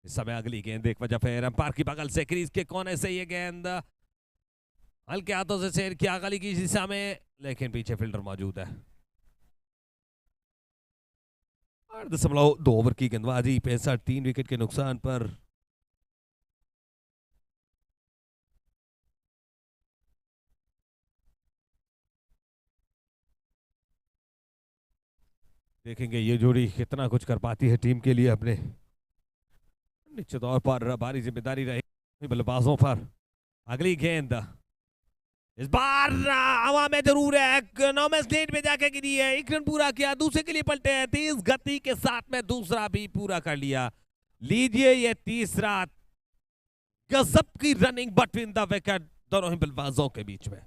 इस समय अगली गेंद एक वजह फिर अंपायर की बगल से क्रीज के कोने से ये गेंद हल्के हाथों से शेर किया गली की दिशा में, लेकिन पीछे फील्डर मौजूद है। 8.2 ओवर की गेंदबाजी 65 3 विकेट के नुकसान पर। देखेंगे ये जोड़ी कितना कुछ कर पाती है टीम के लिए अपने। निश्चित तौर पर भारी जिम्मेदारी रही बल्लेबाजों पर। अगली गेंद इस बार हवा में जरूर है, नॉर्मल स्लेट में जाके गिरी है। एक रन पूरा किया, दूसरे के लिए पलटे हैं, तेज गति के साथ में दूसरा भी पूरा कर लिया। लीजिए ये तीसरा। गजब की रनिंग बिटवीन द विकेट दोनों ही बल्लेबाजों के बीच में।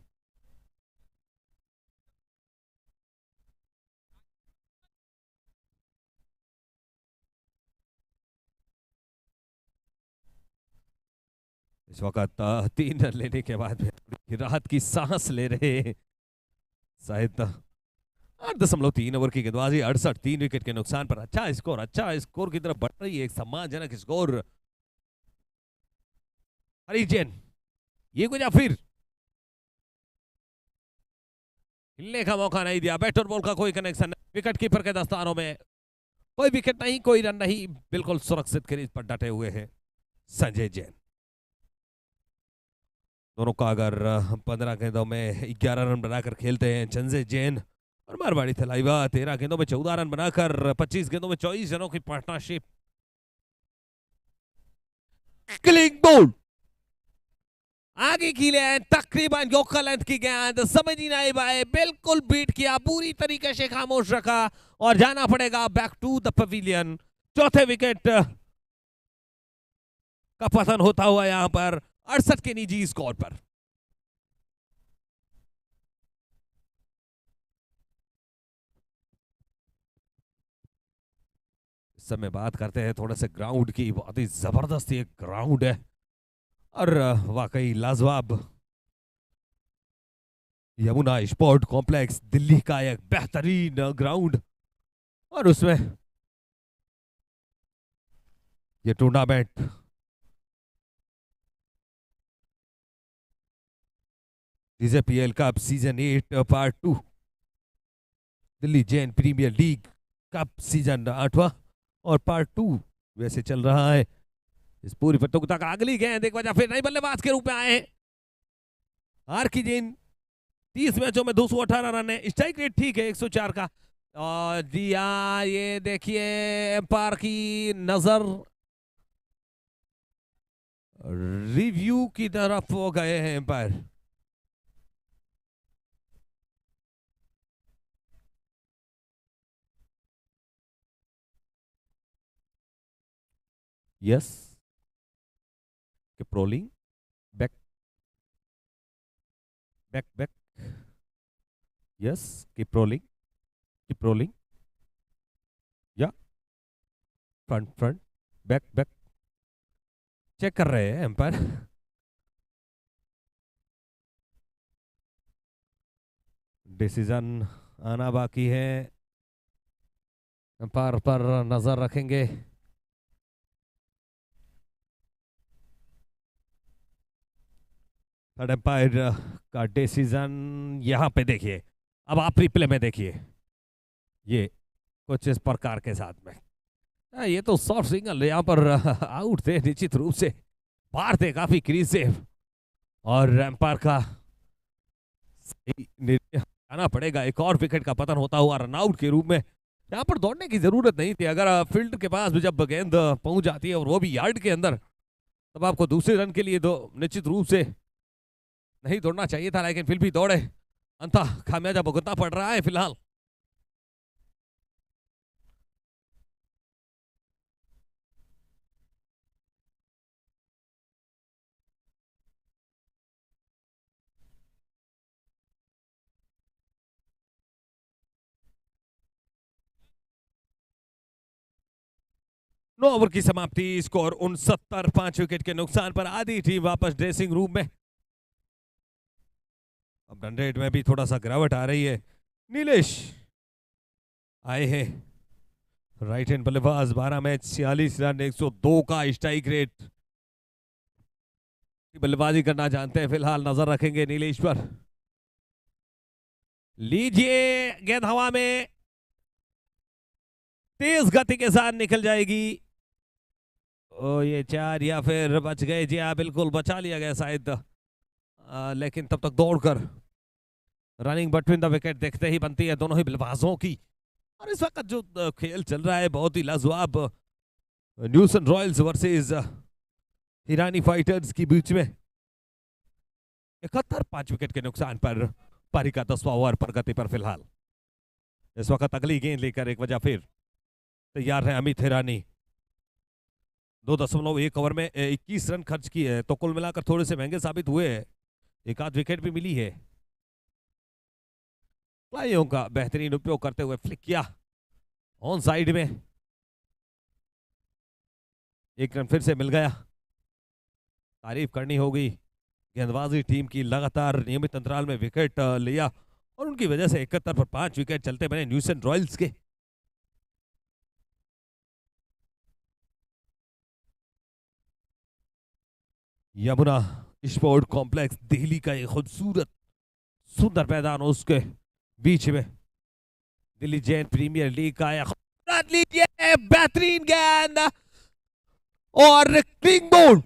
इस वक्त 3 रन लेने के बाद राहत की सांस ले रहे शायद। 8.3 ओवर की गेंदबाजी 68 3 विकेट के नुकसान पर। अच्छा स्कोर की तरफ बढ़ रही है, एक सम्मानजनक स्कोर। हरिजन ये कुछ फिर हिलने का मौका नहीं दिया, बैट और बॉल का कोई कनेक्शन नहीं, विकेट कीपर के दस्तानों में कोई विकेट नहीं, कोई रन नहीं, बिल्कुल सुरक्षित क्रीज पर डटे हुए हैं संजय जैन। दोनों का अगर 15 गेंदों में 11 रन बनाकर खेलते हैं संजय जैन और मारवाड़ी थलाइवा 13 गेंदों में 14 रन बनाकर 25 गेंदों में 24 रनों की पार्टनरशिप। क्लिंग बोल्ड आगे की लेंथ तकरीबन योका लेंथ की गेंद, समझ ही नहीं पाए, बिल्कुल बीट किया, पूरी तरीके से खामोश रखा और जाना पड़ेगा बैक टू द पवेलियन। चौथे विकेट का पतन होता हुआ यहां पर 68 के निजी स्कोर पर। इस समय बात करते हैं थोड़ा से ग्राउंड की। बहुत ही जबरदस्त एक ग्राउंड है और वाकई लाजवाब यमुना स्पोर्ट कॉम्प्लेक्स दिल्ली का एक बेहतरीन ग्राउंड। और उसमें ये tournament DJPL cup season 8 part 2, Delhi Jain premier league cup season 8वां और पार्ट 2 वैसे चल रहा है। इस पूरी प्रतियोगिता का अगली गेंद एक वजह फिर नई बल्लेबाज के रूप में आए हैं आर की जैन। 30 मैचों में 218 रन है, स्ट्राइक रेट ठीक है 104 का। और जी हाँ, ये देखिए एम्पायर की नजर रिव्यू की तरफ वो गए हैं umpire. Yes keep rolling back back back. Yes keep rolling या फ्रंट बैक बैक। चेक कर रहे हैं एम्पायर। डिसीजन आना बाकी है, एम्पायर पर नजर रखेंगे। थर्ड एम्पायर का डिसीजन यहां पे देखिए। अब आप रिप्ले में देखिए, ये कुछ इस प्रकार के साथ में ये तो सॉफ्ट सिंगल यहाँ पर आउट थे, निश्चित रूप से बाहर थे काफी क्रीज से और एम्पायर का आना पड़ेगा। एक और विकेट का पतन होता हुआ रनआउट के रूप में। यहाँ पर दौड़ने की जरूरत नहीं थी, अगर फील्ड के पास भी जब गेंद पहुंच जाती है और वो भी यार्ड के अंदर, तब आपको दूसरे रन के लिए तो निश्चित रूप से नहीं दौड़ना चाहिए था, लेकिन फिर भी दौड़े। अंततः खामियाजा भुगतना पड़ रहा है फिलहाल। नौ ओवर की समाप्ति, स्कोर 69, 5 विकेट के नुकसान पर। आधी टीम वापस ड्रेसिंग रूम में। अब रन रेट में भी थोड़ा सा गिरावट आ रही है। नीलेश आए हैं, राइट हैंड बल्लेबाज, 12 मैच 46 रन 102 का स्ट्राइक रेट। बल्लेबाजी करना जानते हैं, फिलहाल नजर रखेंगे नीलेश पर। लीजिए गेंद हवा में तेज गति के साथ निकल जाएगी। ओ ये 4 या फिर बच गए। जी हाँ, बिल्कुल बचा लिया गया शायद, लेकिन तब तक दौड़कर रनिंग बिटवीन द विकेट देखते ही बनती है दोनों ही बल्लेबाजों की। और इस वक्त जो खेल चल रहा है बहुत ही लाजवाब, न्यूसन रॉयल्स वर्सेस हिरानी फाइटर्स के बीच में। 71 5 विकेट के नुकसान पर पारी का 10वां ओवर प्रगति पर फिलहाल। इस वक्त अगली गेंद लेकर एक वजह फिर तैयार है अमित हिरानी। 2.1 ओवर में 21 रन खर्च किए हैं, तो कुल मिलाकर थोड़े से महंगे साबित हुए हैं। एक आध विकेट भी मिली है। खिलाड़ियों का बेहतरीन उपयोग करते हुए फ्लिक किया ऑन साइड में। एक रन फिर से मिल गया। तारीफ करनी होगी गेंदबाजी टीम की, लगातार नियमित अंतराल में विकेट लिया और उनकी वजह से 71 पर 5 विकेट चलते बने न्यूसन रॉयल्स के। यमुना स्पोर्ट कॉम्प्लेक्स दिल्ली का एक खूबसूरत सुंदर मैदान, उसके बीच में दिल्ली जैन प्रीमियर लीग का एक बेहतरीन गेंद और क्लिंग बोर्ड।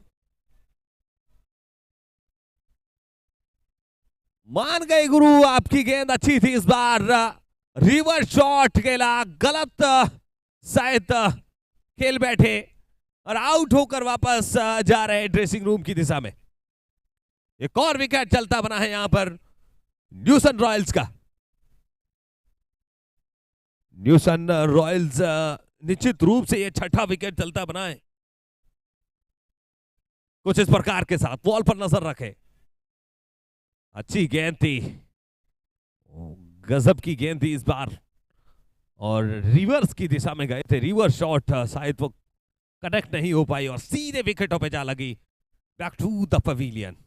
मान गए गुरु, आपकी गेंद अच्छी थी इस बार। रिवर्स शॉट खेला, गलत शायद खेल बैठे और आउट होकर वापस जा रहे हैं ड्रेसिंग रूम की दिशा में। एक और विकेट चलता बना है यहां पर न्यूसन रॉयल्स का। न्यूसन रॉयल्स निश्चित रूप से ये छठा विकेट चलता बना है। कुछ इस प्रकार के साथ बॉल पर नजर रखे। अच्छी गेंद थी, गजब की गेंद थी इस बार और रिवर्स की दिशा में गए थे। रिवर्स शॉट शायद वो कनेक्ट नहीं हो पाई और सीधे विकेटों पे जा लगी। Back to the pavilion.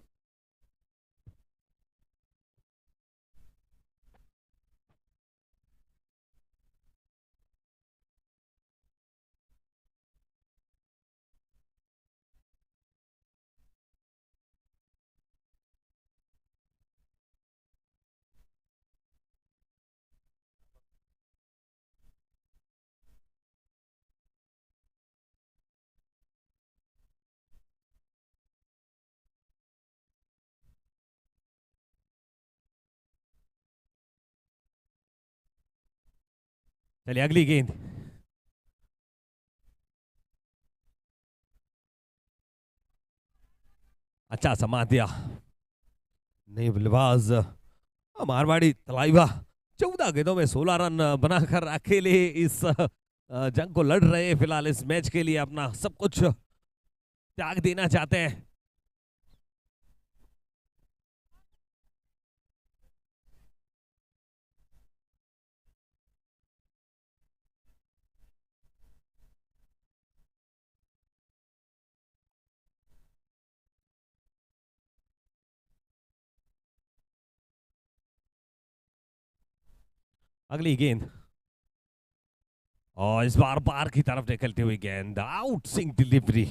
चलिए अगली गेंद। अच्छा समा दिया नहीं बल्लेबाज मारवाड़ी तलाइवा। 14 गेंदों में 16 रन बनाकर अकेले इस जंग को लड़ रहे हैं। फिलहाल इस मैच के लिए अपना सब कुछ त्याग देना चाहते हैं। अगली गेंद और इस बार बार की तरफ निकलती हुई गेंद, out swing delivery.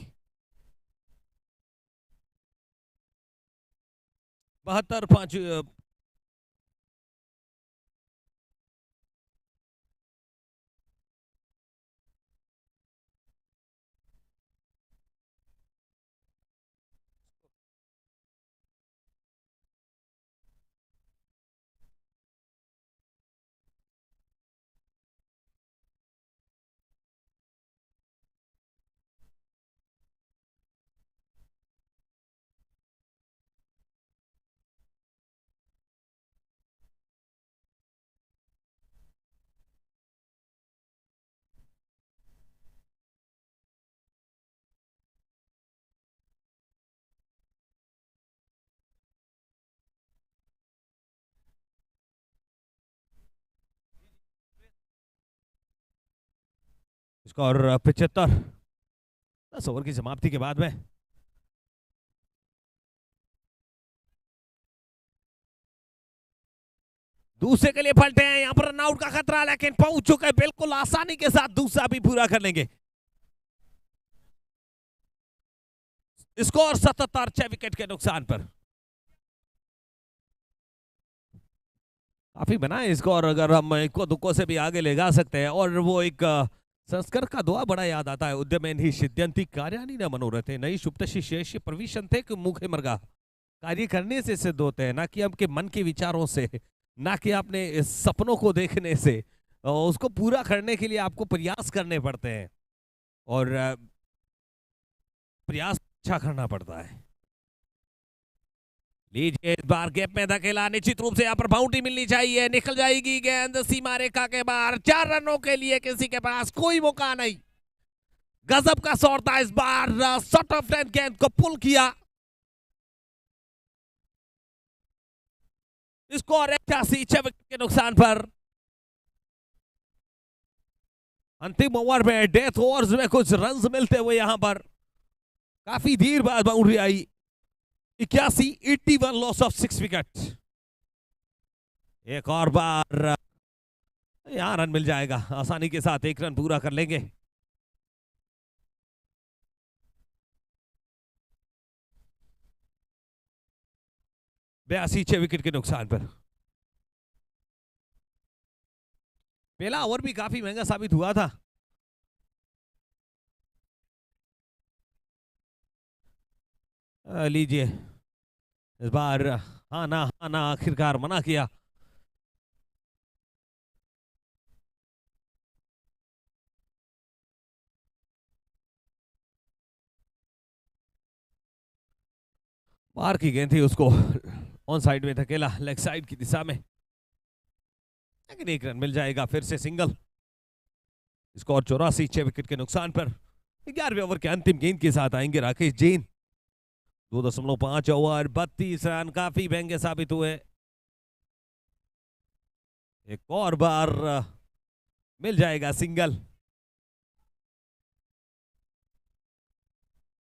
72 5 score 75। 10 over की समाप्ति के बाद में दूसरे के लिए पलटे हैं। यहां पर रनआउट का खतरा, लेकिन पहुंच चुके हैं बिल्कुल आसानी के साथ। दूसरा भी पूरा कर लेंगे। स्कोर 77 6 विकेट के नुकसान पर। काफी बना है स्कोर, अगर हम इक्को दुक्को से भी आगे ले जा सकते हैं और वो एक संस्कर का दुआ बड़ा याद आता है। उद्यमेन ही सिद्ध्यंति कार्याणि न मनोरथे नई सुप्तशि शेषि प्रविशन्ते मुखे मर्गा। कार्य करने से सिद्ध होते हैं, ना कि आपके मन के विचारों से, ना कि अपने सपनों को देखने से। उसको पूरा करने के लिए आपको प्रयास करने पड़ते हैं, और प्रयास अच्छा करना पड़ता है। लीजिए, इस बार गैप में धकेला, निश्चित रूप से यहाँ पर बाउंड्री मिलनी चाहिए। निकल जाएगी गेंद सीमा रेखा के बाहर। 4 रनों के लिए किसी के पास कोई मौका नहीं। गजब का शॉट था इस बार, शॉट ऑफ लेंथ गेंद को पुल किया। स्कोर 81, 6 विकेट के नुकसान पर। अंतिम ओवर में, डेथ ओवर्स में कुछ रन्स मिलते हुए यहां पर काफी देर बाद boundary I. 81, 81 loss of 6 wicket. एक और बार यहां रन मिल जाएगा, आसानी के साथ 1 रन पूरा कर लेंगे। बयासी 6 विकेट के नुकसान पर। पहला ओवर भी काफी महंगा साबित हुआ था। लीजिए, इस बार हाँ ना आखिरकार मना किया। बाहर की गेंद थी, उसको ऑन साइड में धकेला, लेग साइड की दिशा में, लेकिन 1 रन मिल जाएगा। फिर से सिंगल। स्कोर 84, 6 विकेट के नुकसान पर। 11वें ओवर के अंतिम गेंद के साथ आएंगे राकेश जैन। 2.5 ओवर, 32 रन काफी महंगे साबित हुए। एक और बार मिल जाएगा सिंगल।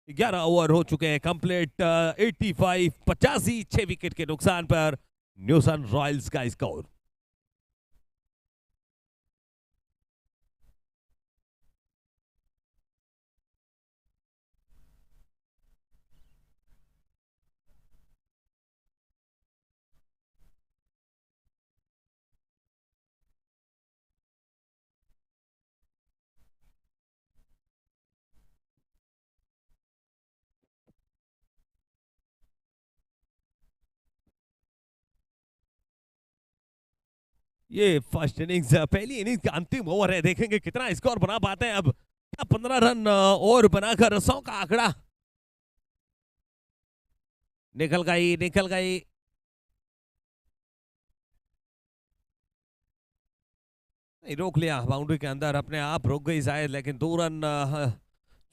11 ओवर हो चुके हैं कंप्लीट। 85, 85, 6 विकेट के नुकसान पर न्यू सन रॉयल्स का स्कोर। ये फर्स्ट इनिंग्स, पहली इनिंग्स का अंतिम ओवर है। देखेंगे कितना स्कोर बना पाते हैं अब। क्या 15 रन और बनाकर 100 का आंकड़ा। निकल गई। रोक लिया बाउंड्री के अंदर, अपने आप रुक गई शायद, लेकिन 2 रन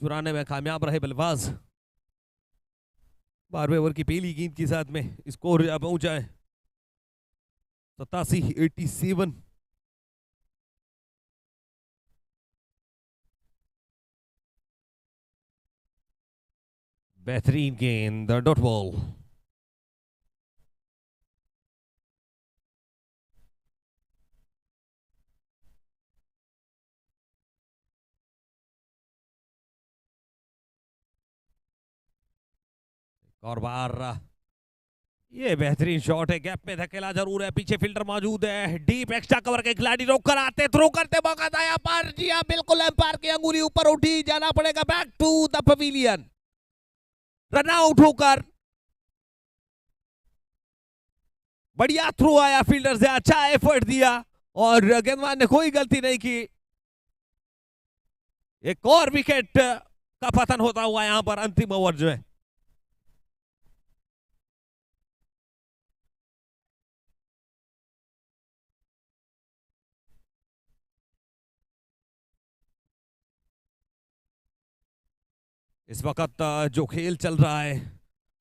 चुराने में कामयाब रहे बल्लेबाज। 12वें ओवर की पहली गेंद के साथ में स्कोर पहुंचा है 87, 87। बेहतरीन गेंद, डॉट बॉल। और बार ये बेहतरीन शॉट है, गैप में धकेला जरूर है, पीछे फील्डर मौजूद है। डीप एक्स्ट्रा कवर के खिलाड़ी रोक कर आते, थ्रो करते, मौका था यहाँ पर। जी हाँ, बिल्कुल एम्पायर की अंगुली ऊपर उठी, जाना पड़ेगा back to the pavilion. Run out होकर बढ़िया थ्रो आया फील्डर से, अच्छा एफर्ट दिया और गेंदबाज ने कोई गलती नहीं की। एक और विकेट का पतन होता हुआ यहां पर अंतिम ओवर जो है। इस वक्त जो खेल चल रहा है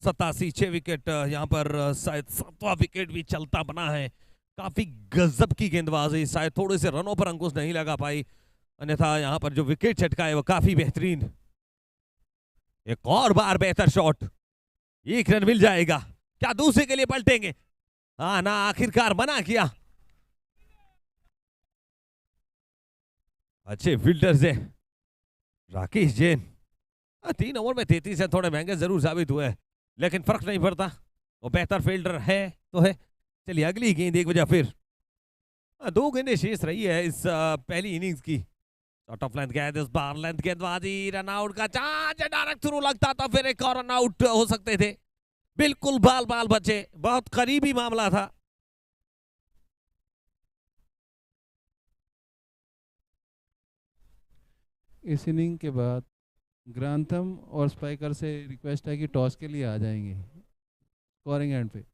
87, 6 विकेट, यहाँ पर शायद 7वां विकेट भी चलता बना है। काफी गजब की गेंदबाजी, शायद थोड़े से रनों पर अंकुश नहीं लगा पाई, अन्यथा यहाँ पर जो विकेट छटका है वो काफी बेहतरीन। एक और बार बेहतर शॉट, 1 रन मिल जाएगा। क्या दूसरे के लिए पलटेंगे? हाँ ना, आखिरकार मना किया। अच्छे फील्डर से राकेश जैन। 3 ओवर में 33 है, थोड़े महंगे जरूर साबित हुए, लेकिन फर्क नहीं पड़ता, वो बेहतर फील्डर है तो है। चलिए अगली गेंद एक वजह फिर। 2 गेंदें शेष रही है इस पहली इनिंग्स की। आउट ऑफ लेंथ गेंद, इस बार लेंथ गेंदबाजी, रन आउट का चांस, डायरेक्ट थ्रू लगता था, फिर एक और रन आउट हो सकते थे। बिल्कुल बाल बाल बचे, बहुत करीबी मामला था। इस इनिंग के बाद ग्रांथम और स्पाइकर से रिक्वेस्ट है कि टॉस के लिए आ जाएंगे स्कोरिंग एंड पे।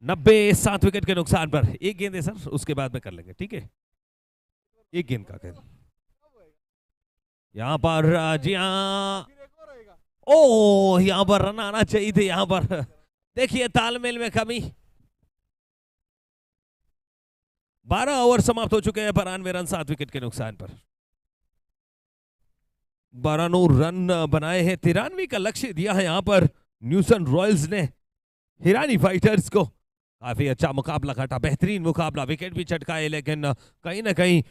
नब्बे 7 विकेट के नुकसान पर एक गेंद है सर, उसके बाद में कर लेंगे, ठीक है? एक गेंद का गेंद यहां पर, जी हाँ, ओ यहां पर रन आना चाहिए थे। यहां पर देखिए तालमेल में कमी। 12 ओवर समाप्त हो चुके हैं, 92 रन 7 विकेट के नुकसान पर। 92 रन बनाए हैं, 93 का लक्ष्य दिया है यहां पर न्यूसन रॉयल्स ने हिरानी फाइटर्स को। काफी अच्छा मुकाबला काटा, बेहतरीन मुकाबला, विकेट भी चटकाए, लेकिन कहीं ना कहीं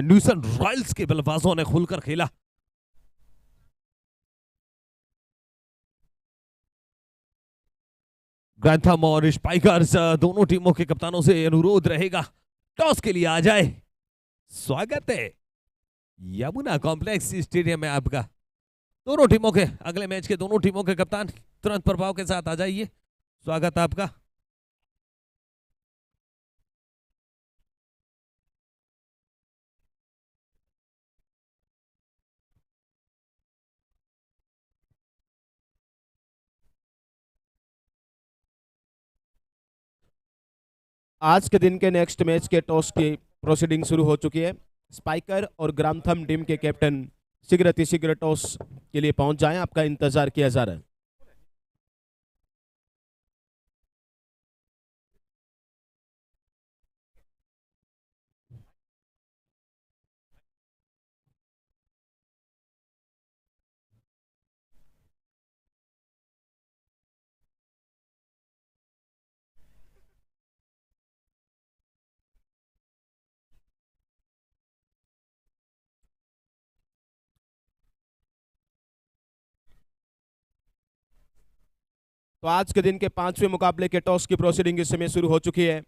न्यूसन रॉयल्स के बल्लेबाजों ने खुलकर खेला। ग्रैंथम और स्पाइकर्स दोनों टीमों के कप्तानों से अनुरोध रहेगा टॉस के लिए आ जाए। स्वागत है यमुना कॉम्प्लेक्स स्टेडियम में आपका। दोनों टीमों के, अगले मैच के दोनों टीमों के कप्तान तुरंत प्रभाव के साथ आ जाइए, स्वागत है आपका। आज के दिन के नेक्स्ट मैच के टॉस की प्रोसीडिंग शुरू हो चुकी है। स्पाइकर और ग्रांथम टीम के कैप्टन शीघ्र टॉस के लिए पहुंच जाएं, आपका इंतजार किया जा रहा है। तो आज के दिन के 5वें मुकाबले के टॉस की प्रोसीडिंग इस समय शुरू हो चुकी है।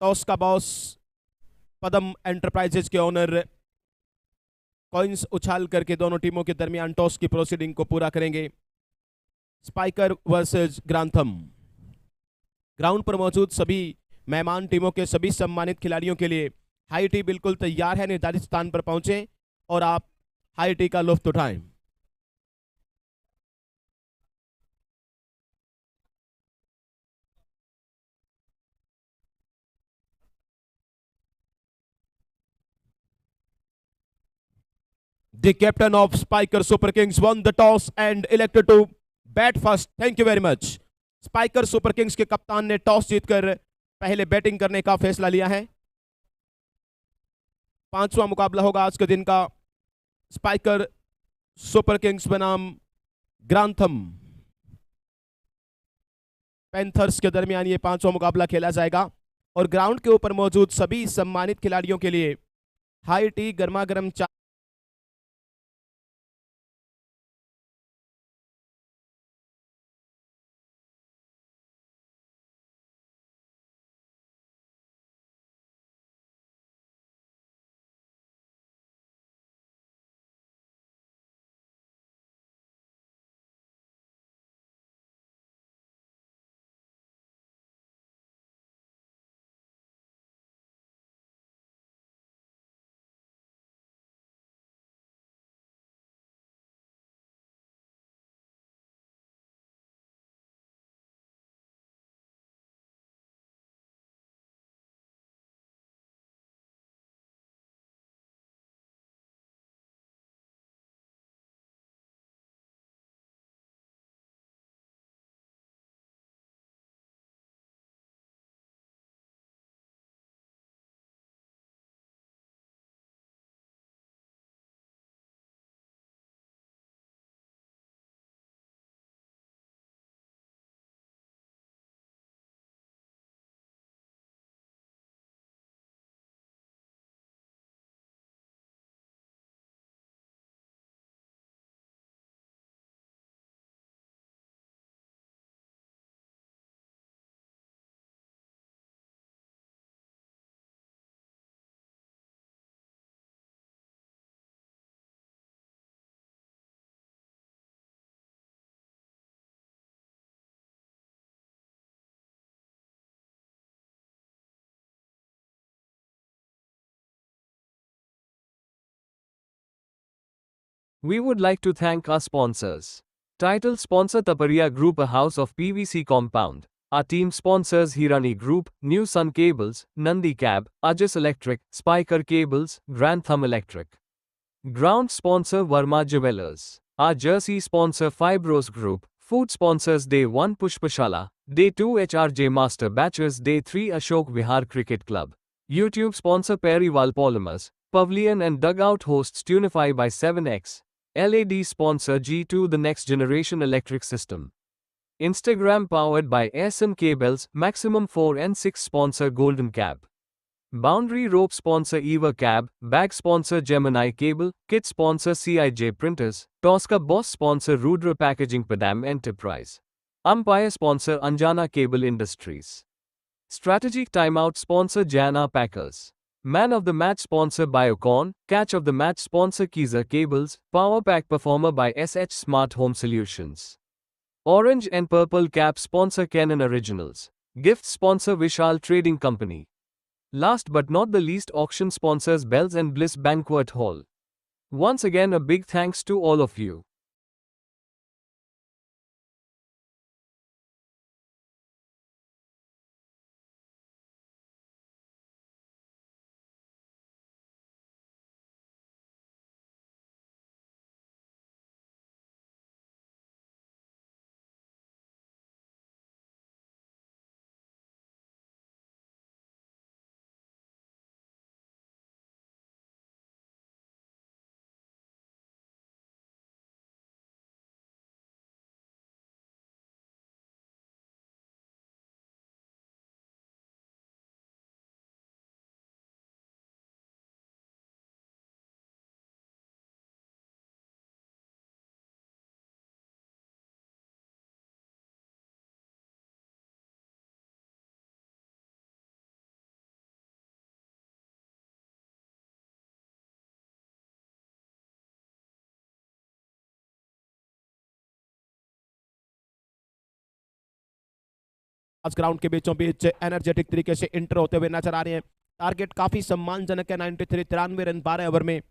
टॉस का बॉस पदम एंटरप्राइजेज के ओनर कॉइंस उछाल करके दोनों टीमों के दरमियान टॉस की प्रोसीडिंग को पूरा करेंगे। Spiker versus Grantham. ग्राउंड पर मौजूद सभी मेहमान टीमों के सभी सम्मानित खिलाड़ियों के लिए हाई टी बिल्कुल तैयार है। निर्धारित स्थान पर पहुंचे और आप हाई टी का लुत्फ उठाएं। The captain of Spiker Super Kings won the toss and elected to bat first. Thank you very much. Spiker super kings के कप्तान ने टॉस जीतकर पहले बैटिंग करने का फैसला लिया है। 5वां मुकाबला होगा आज के दिन का स्पाइकर सुपर किंग्स बनाम ग्रांथम पैंथर्स के दरमियान ये 5वां मुकाबला खेला जाएगा और ग्राउंड के ऊपर मौजूद सभी सम्मानित खिलाड़ियों के लिए हाई टी, गर्मा गर्म चाय We would like to thank our sponsors. Title sponsor Taparia Group, a house of PVC compound. Our team sponsors Hirani Group, New Sun Cables, Nandi Cab, Ajis Electric, Spiker Cables, Grantham Electric. Ground sponsor Verma Jewelers. Our jersey sponsor Fibros Group. Food sponsors Day 1 Pushpashala, Day 2 HRJ Master Batches, Day 3 Ashok Vihar Cricket Club. YouTube sponsor Periwal Polymers. Pavilion and Dugout hosts Tunify by 7X. LED sponsor G2 The Next Generation Electric System. Instagram powered by SN Cables, Maximum 4 and 6 sponsor Golden Cab. Boundary rope sponsor Eva Cab, bag sponsor Gemini Cable, kit sponsor CIJ Printers, Tosca boss sponsor Rudra Packaging Padam Enterprise. Umpire sponsor Anjana Cable Industries. Strategic timeout sponsor Jana Packers. Man of the match sponsor Biocon, catch of the match sponsor Kiza Cables, power pack performer by SH Smart Home Solutions. Orange and purple cap sponsor Canon Originals. Gift sponsor Vishal Trading Company. Last but not the least, auction sponsors Bells and Bliss Banquet Hall. Once again, a big thanks to all of you. Ground के बीचों बीच energetic तरीके से inter होते हुए नजर आ रहे हैं। Target काफी सम्मानजनक है, 93 रन 12 ओवर में।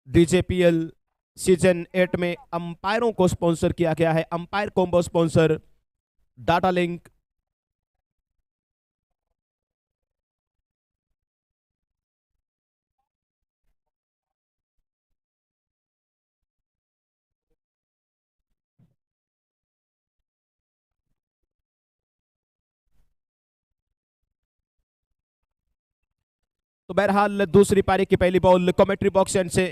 डीजेपीएल सीजन 8 में अंपायरों को स्पॉन्सर किया गया है। Umpire combo sponsor data link, तो बहरहाल दूसरी पारी की पहली बॉल कमेंट्री बॉक्स एंड से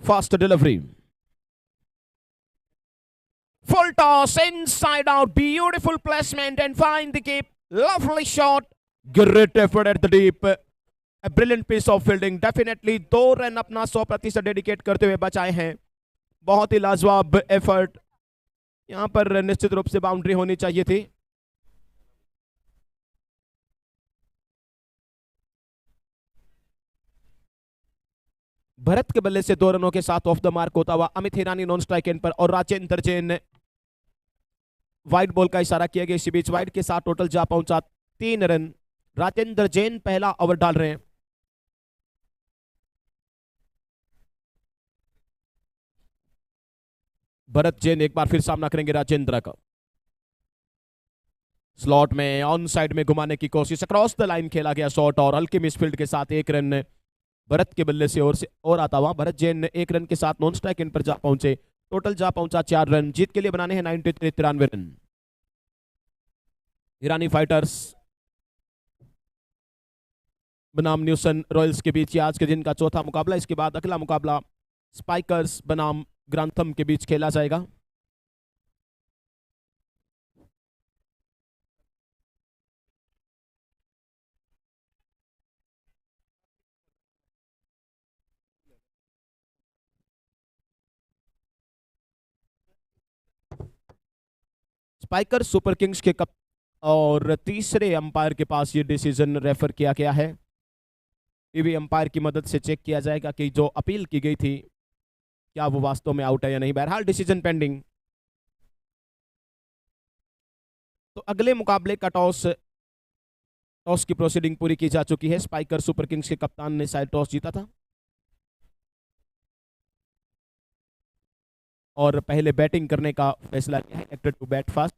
fast delivery, full toss inside out, beautiful placement and find the keep, lovely shot, great effort at the deep, a brilliant piece of fielding, definitely 2 run अपना 100% dedicate करते हुए बचाए हैं। बहुत ही लाजवाब effort, यहां पर निश्चित रूप से बाउंड्री होनी चाहिए थी। भरत के बल्ले से 2 रनों के साथ ऑफ द मार्क होता हुआ Amit Hirani non strike and पर, और राजेंद्र जैन वाइड बॉल का इशारा किया गया, इसी बीच वाइड के साथ टोटल जा पहुंचा 3 रन। राजेंद्र जैन पहला ओवर डाल रहे हैं। भरत जैन एक बार फिर सामना करेंगे राजेंद्र का। स्लॉट में ऑन साइड में घुमाने की कोशिश, अक्रॉस द लाइन खेला गया शॉट और हल्की मिसफील्ड के साथ 1 रन भरत के बल्ले से और आता हुआ भरत जैन 1 रन के साथ नॉन स्ट्राइक इन पर जा पहुंचे। टोटल जा पहुंचा 4 रन। जीत के लिए बनाने हैं 93 रन। ईरानी फाइटर्स बनाम न्यूसन रॉयल्स के बीच आज के दिन का चौथा मुकाबला। इसके बाद अगला मुकाबला स्पाइकर्स बनाम ग्रांथम के बीच खेला जाएगा। स्पाइकर सुपर किंग्स के कप और तीसरे अंपायर के पास ये डिसीजन रेफर किया गया है। टीवी अंपायर की मदद से चेक किया जाएगा कि जो अपील की गई थी क्या वो वास्तव में आउट है या नहीं। बहरहाल डिसीजन पेंडिंग। अगले मुकाबले का टॉस की प्रोसीडिंग पूरी की जा चुकी है। स्पाइकर सुपर किंग्स के कप्तान ने शायद टॉस जीता था और पहले बैटिंग करने का फैसला लिया है। Elected to bat fast.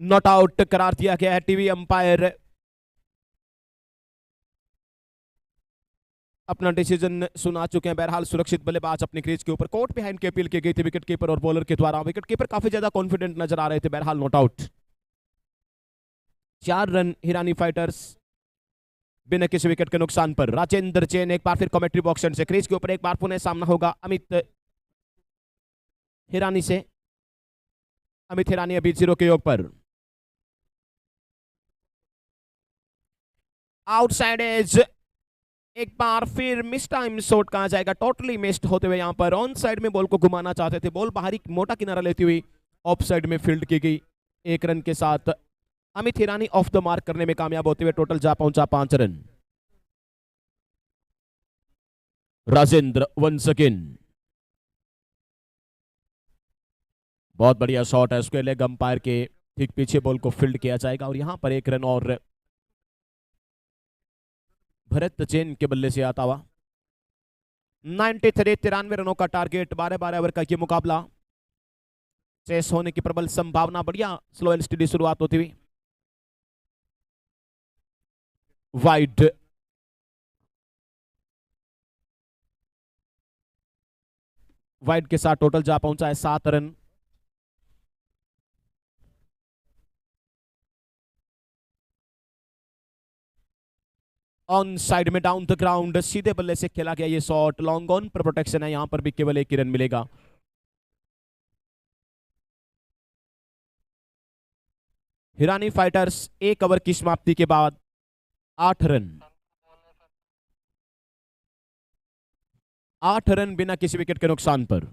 Not out करार दिया गया है। टीवी अंपायर अपना डिसीजन सुना चुके हैं। बहरहाल सुरक्षित बल्लेबाज अपने क्रीज के ऊपर कोर्ट बिहाइंड की अपील की गई थी विकेट कीपर और बॉलर के द्वारा। विकेट कीपर काफी ज्यादा कॉन्फिडेंट नजर आ रहे थे। बहरहाल not out. 4 run Hirani fighters बिना किसी विकेट के नुकसान पर। राजेंद्र जैन एक बार फिर कमेंट्री बॉक्स से क्रीज के ऊपर एक बार पुनः सामना होगा अमित हिरानी से। अमित हिरानी अभी 0 के योग पर। आउटसाइड एज एक बार फिर मिस टाइम शॉट कहा जाएगा। टोटली मिस्ड होते हुए यहां पर ऑन साइड में बॉल को घुमाना चाहते थे। बॉल बाहरी मोटा किनारा लेती हुई ऑफ साइड में फील्ड की गई। 1 रन के साथ Amit Hirani of the mark करने में कामयाब होते हुए टोटल जा पहुंचा 5 रन। Rajendra once again. बहुत बढ़िया शॉट है। उसके लेग अंपायर के ठीक पीछे बॉल को फील्ड किया जाएगा और यहां पर 1 रन और भरत जैन के बल्ले से आता हुआ। 93 रनों का टारगेट। 12 ओवर का ये मुकाबला चेस होने की प्रबल संभावना। बढ़िया स्लो एंड स्टेडी शुरुआत होती हुई। वाइड के साथ टोटल जा पहुंचा है 7 रन। ऑन साइड में डाउन द ग्राउंड सीधे बल्ले से खेला गया ये शॉट। लॉन्ग ऑन पर प्रोटेक्शन है। यहां पर भी केवल 1 ही रन मिलेगा। हिरानी फाइटर्स 1 ओवर की समाप्ति के बाद 8 रन। 8 रन बिना किसी विकेट के नुकसान पर।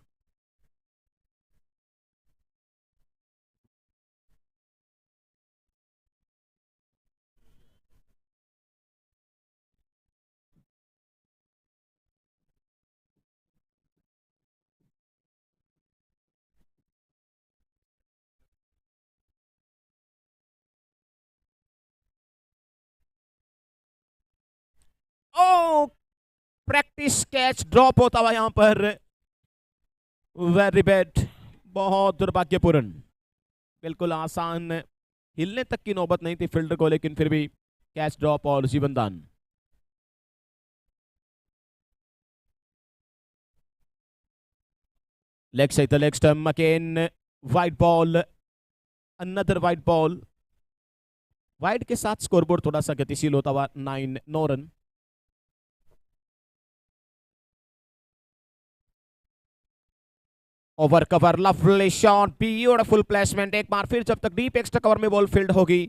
ओ प्रैक्टिस कैच ड्रॉप होता हुआ यहां पर। Very bad. बहुत दुर्भाग्यपूर्ण। बिल्कुल आसान हिलने तक की नौबत नहीं थी फील्डर को, लेकिन फिर भी कैच ड्रॉप और जीवनदान। Leg side leg stump again. Wide ball. Another wide ball. Wide के साथ स्कोरबोर्ड थोड़ा सा गतिशील होता हुआ। 9 run. Over cover lovely shot. Beautiful placement. एक बार फिर जब तक डीप एक्स्ट्रा कवर में बॉल फील्ड होगी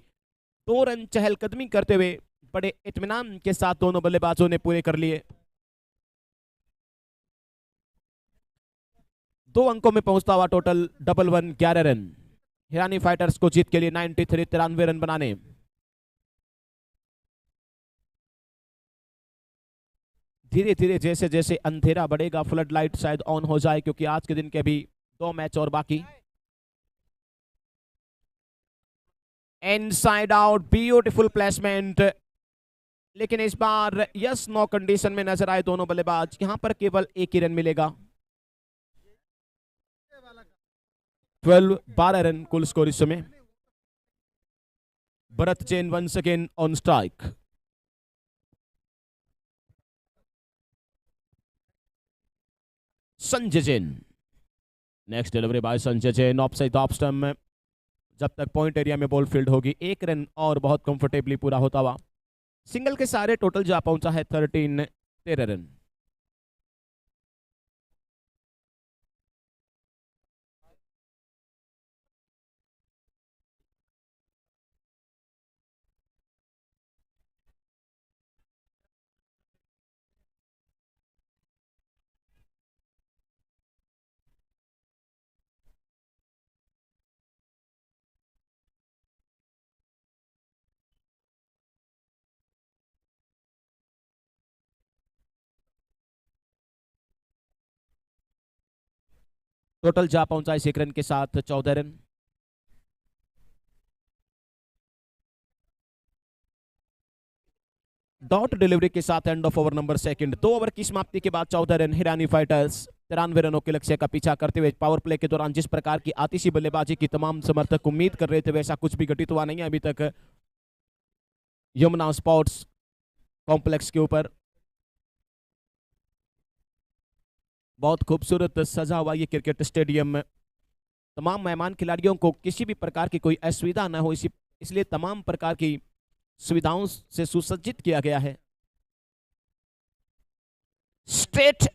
2 रन चहलकदमी करते हुए बड़े इत्मीनान के साथ दोनों बल्लेबाजों ने पूरे कर लिए। 2 अंकों में पहुंचता हुआ टोटल 11 रन। हिरानी फाइटर्स को जीत के लिए 93 रन बनाने। धीरे धीरे जैसे जैसे अंधेरा बढ़ेगा फ्लड लाइट शायद ऑन हो जाए, क्योंकि आज के दिन के भी 2 मैच और बाकी। Inside out. Beautiful placement. लेकिन इस बार यस नो कंडीशन में नजर आए दोनों बल्लेबाज। यहां पर केवल 1 ही रन मिलेगा। 12 रन कुल स्कोर इस समय। Bharat Jain once again on strike. Sanjay Jain. Next delivery by Sanjay Jain. Off side off stump में जब तक पॉइंट एरिया में बॉल फील्ड होगी 1 रन और बहुत कंफर्टेबली पूरा होता हुआ। सिंगल के सारे टोटल जा पहुंचा है 13 रन। टोटल जा पहुंचा इस एक रन के साथ 14 रन। डॉट डिलीवरी के साथ and of over number second. 2 over की समाप्ति के बाद 14 रन। हिरानी फाइटर्स 93 रनों के लक्ष्य का पीछा करते हुए पावर प्ले के दौरान जिस प्रकार की आतिशी बल्लेबाजी की तमाम समर्थक उम्मीद कर रहे थे वैसा कुछ भी घटित हुआ नहीं है अभी तक यमुना स्पोर्ट्स कॉम्प्लेक्स के ऊपर। बहुत खूबसूरत सजा हुआ ये क्रिकेट स्टेडियम। तमाम मेहमान खिलाड़ियों को किसी भी प्रकार की कोई असुविधा न हो इसलिए तमाम प्रकार की सुविधाओं से सुसज्जित किया गया है। Straight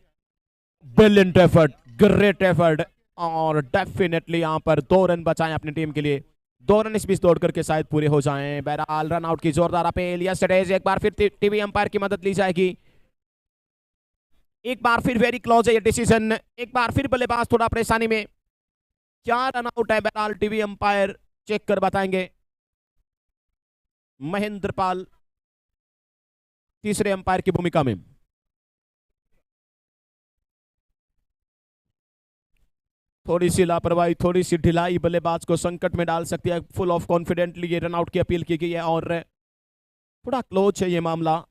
brilliant effort, great effort और डेफिनेटली यहां पर 2 रन बचाएं अपनी टीम के लिए। 2 रन इस बीच दौड़ करके शायद पूरे हो जाएं। बहरहाल रन आउट की जोरदार अपील। यस्टरडेज एक बार फिर टीवी अंपायर की मदद ली जाएगी। एक बार फिर वेरी क्लोज है ये डिसीजन। एक बार फिर बल्लेबाज थोड़ा परेशानी में। क्या रन आउट है? बहरहाल टीवी अंपायर चेक कर बताएंगे। महेंद्र पाल तीसरे अंपायर की भूमिका में। थोड़ी सी लापरवाही, थोड़ी सी ढिलाई बल्लेबाज को संकट में डाल सकती है। फुल ऑफ कॉन्फिडेंटली ये रन आउट की अपील की गई है और थोड़ा क्लोज है ये मामला।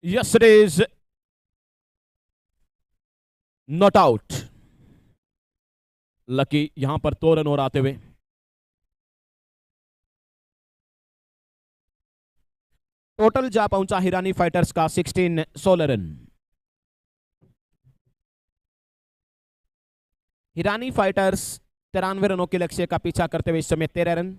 Yes, it is not out. Lucky यहां पर 2 रन और आते हुए। टोटल जा पहुंचा हिरानी फाइटर्स का 16 रन। हिरानी फाइटर्स 93 रनों के लक्ष्य का पीछा करते हुए इस समय 13 run.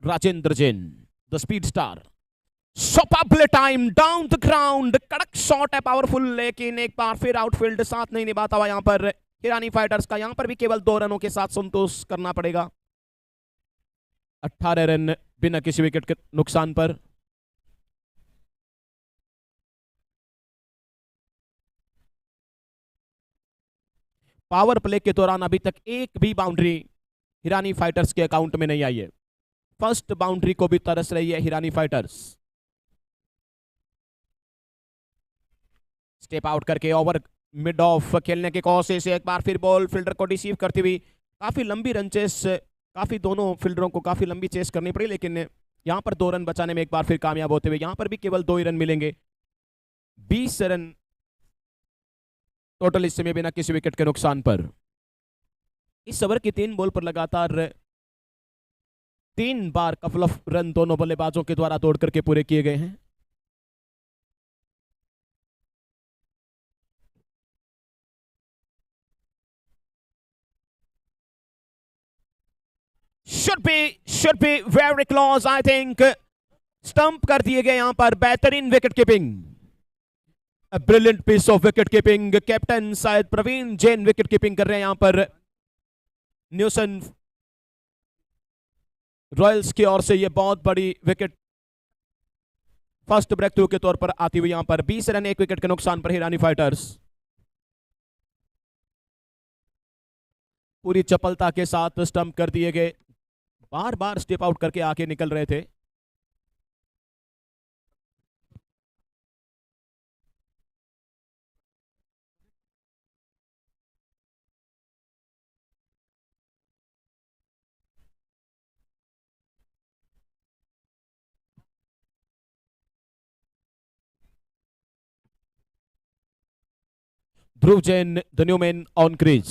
Rajendra Jain the speed star. Super time down the ground. कड़क शॉट है, पावरफुल, लेकिन एक बार फिर आउटफील्ड साथ नहीं निभाता हुआ यहां पर हिरानी फाइटर्स का। यहां पर भी केवल 2 रनों के साथ संतोष करना पड़ेगा। 18 रन बिना किसी विकेट के नुकसान पर। पावर प्ले के दौरान अभी तक एक भी बाउंड्री हिरानी फाइटर्स के अकाउंट में नहीं आई है। फर्स्ट बाउंड्री को भी तरस रही है हिरानी फाइटर्स। स्टेप आउट करके ओवर मिड ऑफ खेलने की कोशिश। एक बार फिर बॉल फील्डर को डिसीव करती हुई। काफी लंबी रन चेस, काफी दोनों फील्डरों को काफी लंबी चेस करनी पड़ी, लेकिन यहां पर 2 रन बचाने में एक बार फिर कामयाब होते हुए। यहां पर भी केवल 2 ही रन मिलेंगे। 20 रन टोटल इस समय बिना किसी विकेट के नुकसान पर। इस ओवर की 3 बॉल पर लगातार 3 बार कपल ऑफ रन दोनों बल्लेबाजों के द्वारा तोड़ करके पूरे किए गए हैं। should be very close, I think. Stump कर दिए गए यहां पर। बेहतरीन wicket keeping, brilliant piece of wicket keeping. Captain शायद प्रवीण जैन विकेट कीपिंग कर रहे हैं यहां पर न्यूसन रॉयल्स की ओर से। यह बहुत बड़ी विकेट फर्स्ट ब्रेक थ्रू के तौर पर आती हुई यहां पर। 20 रन 1 विकेट के नुकसान पर हिरानी फाइटर्स पूरी चपलता के साथ स्टंप कर दिए गए। बार बार स्टेप आउट करके आके निकल रहे थे। Dhruv Jain the new man on crease.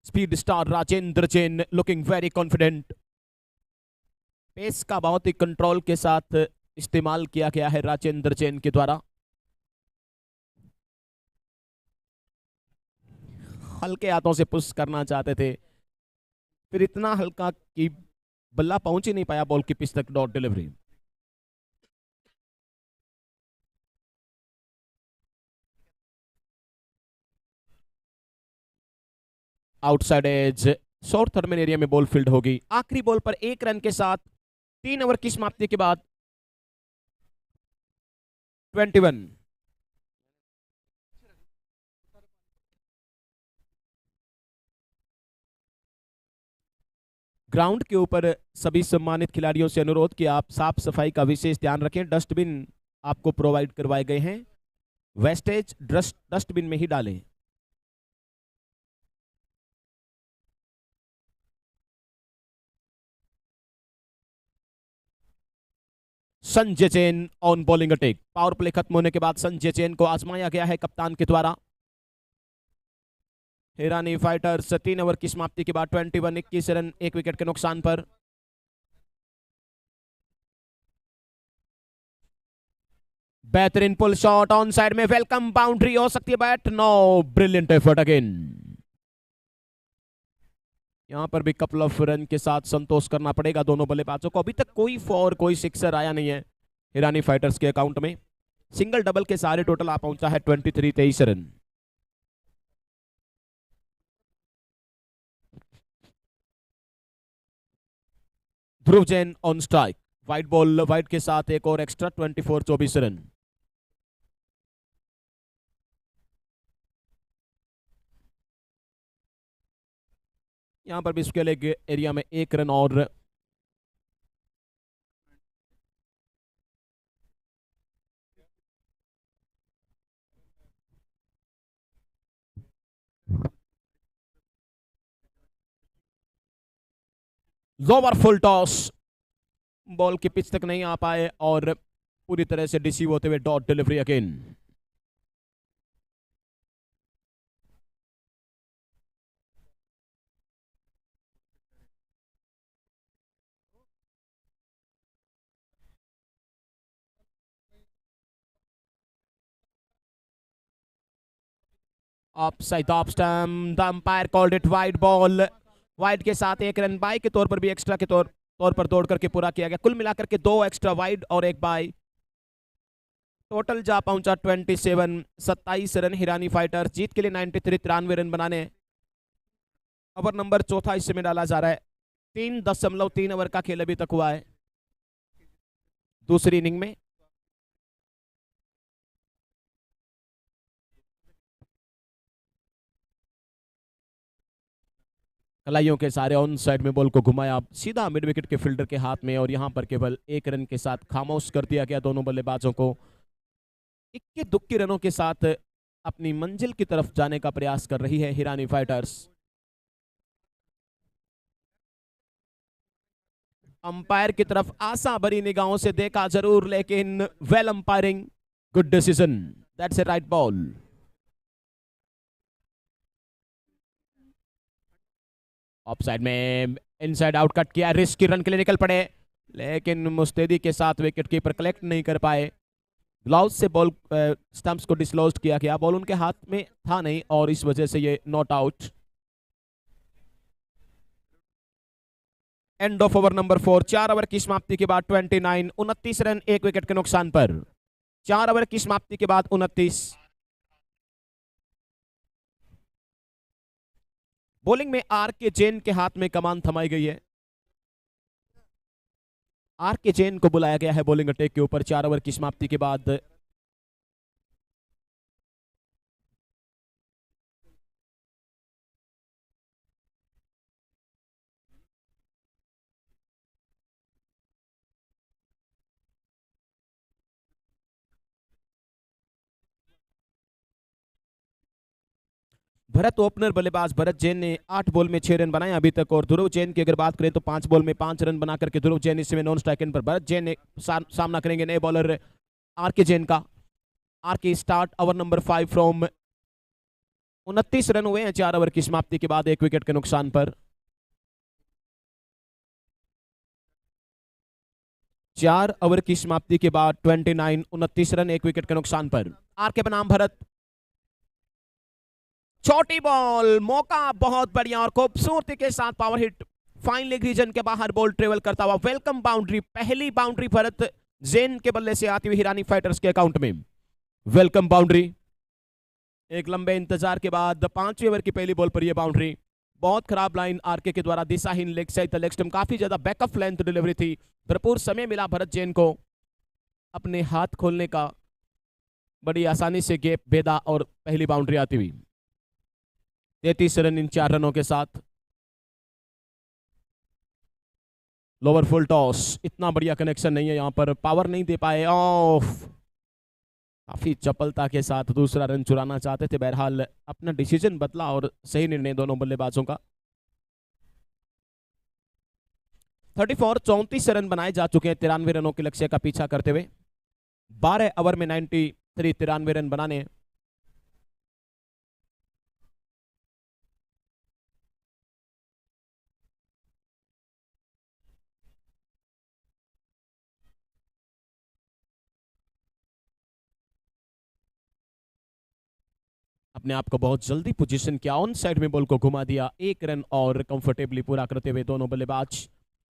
Speed star Rajendra Jain looking very confident. Pace का बहुत ही कंट्रोल के साथ इस्तेमाल किया गया है राजेंद्र जैन के द्वारा. हल्के हाथों से पुश करना चाहते थे, फिर इतना हल्का कि बल्ला पहुंच ही नहीं पाया बॉल की पिच तक. Dot delivery. Outside edge short thermal area में बॉल फील्ड होगी. आखिरी बॉल पर 1 रन के साथ 3 ओवर की समाप्ति के बाद 21. ग्राउंड के ऊपर सभी सम्मानित खिलाड़ियों से अनुरोध कि आप साफ सफाई का विशेष ध्यान रखें. डस्टबिन आपको प्रोवाइड करवाए गए हैं. वेस्टेज डस्टबिन में ही डालें. Sanjay Jain on bowling attack. Power play खत्म होने के बाद संजय जैन को आजमाया गया है कप्तान के द्वारा. हिरानी फाइटर्स 3 ओवर की समाप्ति के बाद 21 रन 1 विकेट के नुकसान पर. बेहतरीन पुल शॉट ऑन साइड में. वेलकम बाउंड्री हो सकती है bat. No. Brilliant effort again. यहां पर भी कपल ऑफ रन के साथ संतोष करना पड़ेगा दोनों बल्लेबाजों को. अभी तक कोई 4 कोई 6 आया नहीं है हिरानी फाइटर्स के अकाउंट में. सिंगल डबल के सारे टोटल आ पहुंचा है 23 run. Dhruv Jain on strike. Wide ball wide के साथ एक और एक्स्ट्रा. 24 रन. यहां पर भी स्क्वेयर लेग एरिया में 1 रन और. Lower full toss. बॉल की पिच तक नहीं आ पाए और पूरी तरह से डिसीव होते हुए dot delivery again. Offside off stump. The umpire called it wide ball. Wide के साथ 1 रन बाई के तौर पर भी एक्स्ट्रा के तौर पर दौड़ करके पूरा किया गया. कुल मिलाकर के 2 एक्स्ट्रा वाइड और 1 बाई. टोटल जा पहुंचा 27 रन. हिरानी फाइटर जीत के लिए 93 रन बनाने. ओवर नंबर 4 हिस्से में डाला जा रहा है. 3.3 ओवर का खेल अभी तक हुआ है दूसरी इनिंग में. कलाइयों के सारे ऑन साइड में बॉल को घुमाया सीधा मिड विकेट के फील्डर के हाथ में और यहां पर केवल 1 रन के साथ खामोश कर दिया गया दोनों बल्लेबाजों को. इक्के दुक्के रनों के साथ अपनी मंजिल की तरफ जाने का प्रयास कर रही है हिरानी फाइटर्स. अंपायर की तरफ आशा भरी निगाहों से देखा जरूर, लेकिन well umpiring, good decision. That's a right ball. Offside में इनसाइड आउट कट किया. रिस्की रन के लिए निकल पड़े, लेकिन मुस्तैदी के साथ विकेट कीपर कलेक्ट नहीं कर पाए. ग्लव्स से बॉल स्टंप्स को डिसलॉज्ड किया गया. बॉल उनके हाथ में था नहीं और इस वजह से ये not out. And of over number 4. 4 over की समाप्ति के बाद 29 रन 1 विकेट के नुकसान पर. 4 ओवर की समाप्ति के बाद 29. बॉलिंग में आर के जैन के हाथ में कमान थमाई गई है. आर के जैन को बुलाया गया है बॉलिंग अटैक के ऊपर 4 ओवर की समाप्ति के बाद. भरत ओपनर बल्लेबाज भरत जैन ने 8 बॉल में 6 रन बनाए अभी तक. और ध्रुव जैन की अगर बात करें तो 5 बॉल में 5 रन बना करके ध्रुव जैन इस समय नॉन स्ट्राइक एंड पर. भरत जैन ने सामना करेंगे नए बॉलर आर के जैन का. आर के start over number 5 from 29 run हुए हैं 4 ओवर की समाप्ति के बाद 1 विकेट के नुकसान पर। 4 ओवर की समाप्ति के बाद 29 रन 1 विकेट के नुकसान पर। आर के बनाम भरत, छोटी बॉल, मौका बहुत बढ़िया और खूबसूरती के साथ power hit, fine leg region के बाहर बॉल ट्रेवल करता हुआ वेलकम बाउंड्री, पहली बाउंड्री भरत जैन के बल्ले से आती हुई हिरानी फाइटर्स के अकाउंट में। वेलकम बाउंड्री, एक लंबे इंतजार के बाद 5वें ओवर की पहली बॉल पर यह बाउंड्री। बहुत खराब लाइन आरके के द्वारा, दिशाहीन लेग साइड लेग स्टंप, काफी ज्यादा बैकअप लेंथ डिलीवरी थी, भरपूर समय मिला भरत जैन को अपने हाथ खोलने का, बड़ी आसानी से गैप भेदा और पहली बाउंड्री आती हुई। 33 रन इन 4 रनों के साथ। लोअर फुल टॉस, इतना बढ़िया कनेक्शन नहीं है यहां पर, पावर नहीं दे पाए, ऑफ, काफी चपलता के साथ दूसरा रन चुराना चाहते थे, बहरहाल अपना डिसीजन बदला और सही निर्णय दोनों बल्लेबाजों का। 34 रन बनाए जा चुके हैं 93 रनों के लक्ष्य का पीछा करते हुए। 12 ओवर में 93 रन बनाने। अपने आप को बहुत जल्दी पोजीशन किया, ऑन साइड में बॉल को घुमा दिया, 1 रन और कंफर्टेबली पूरा करते हुए दोनों बल्लेबाज।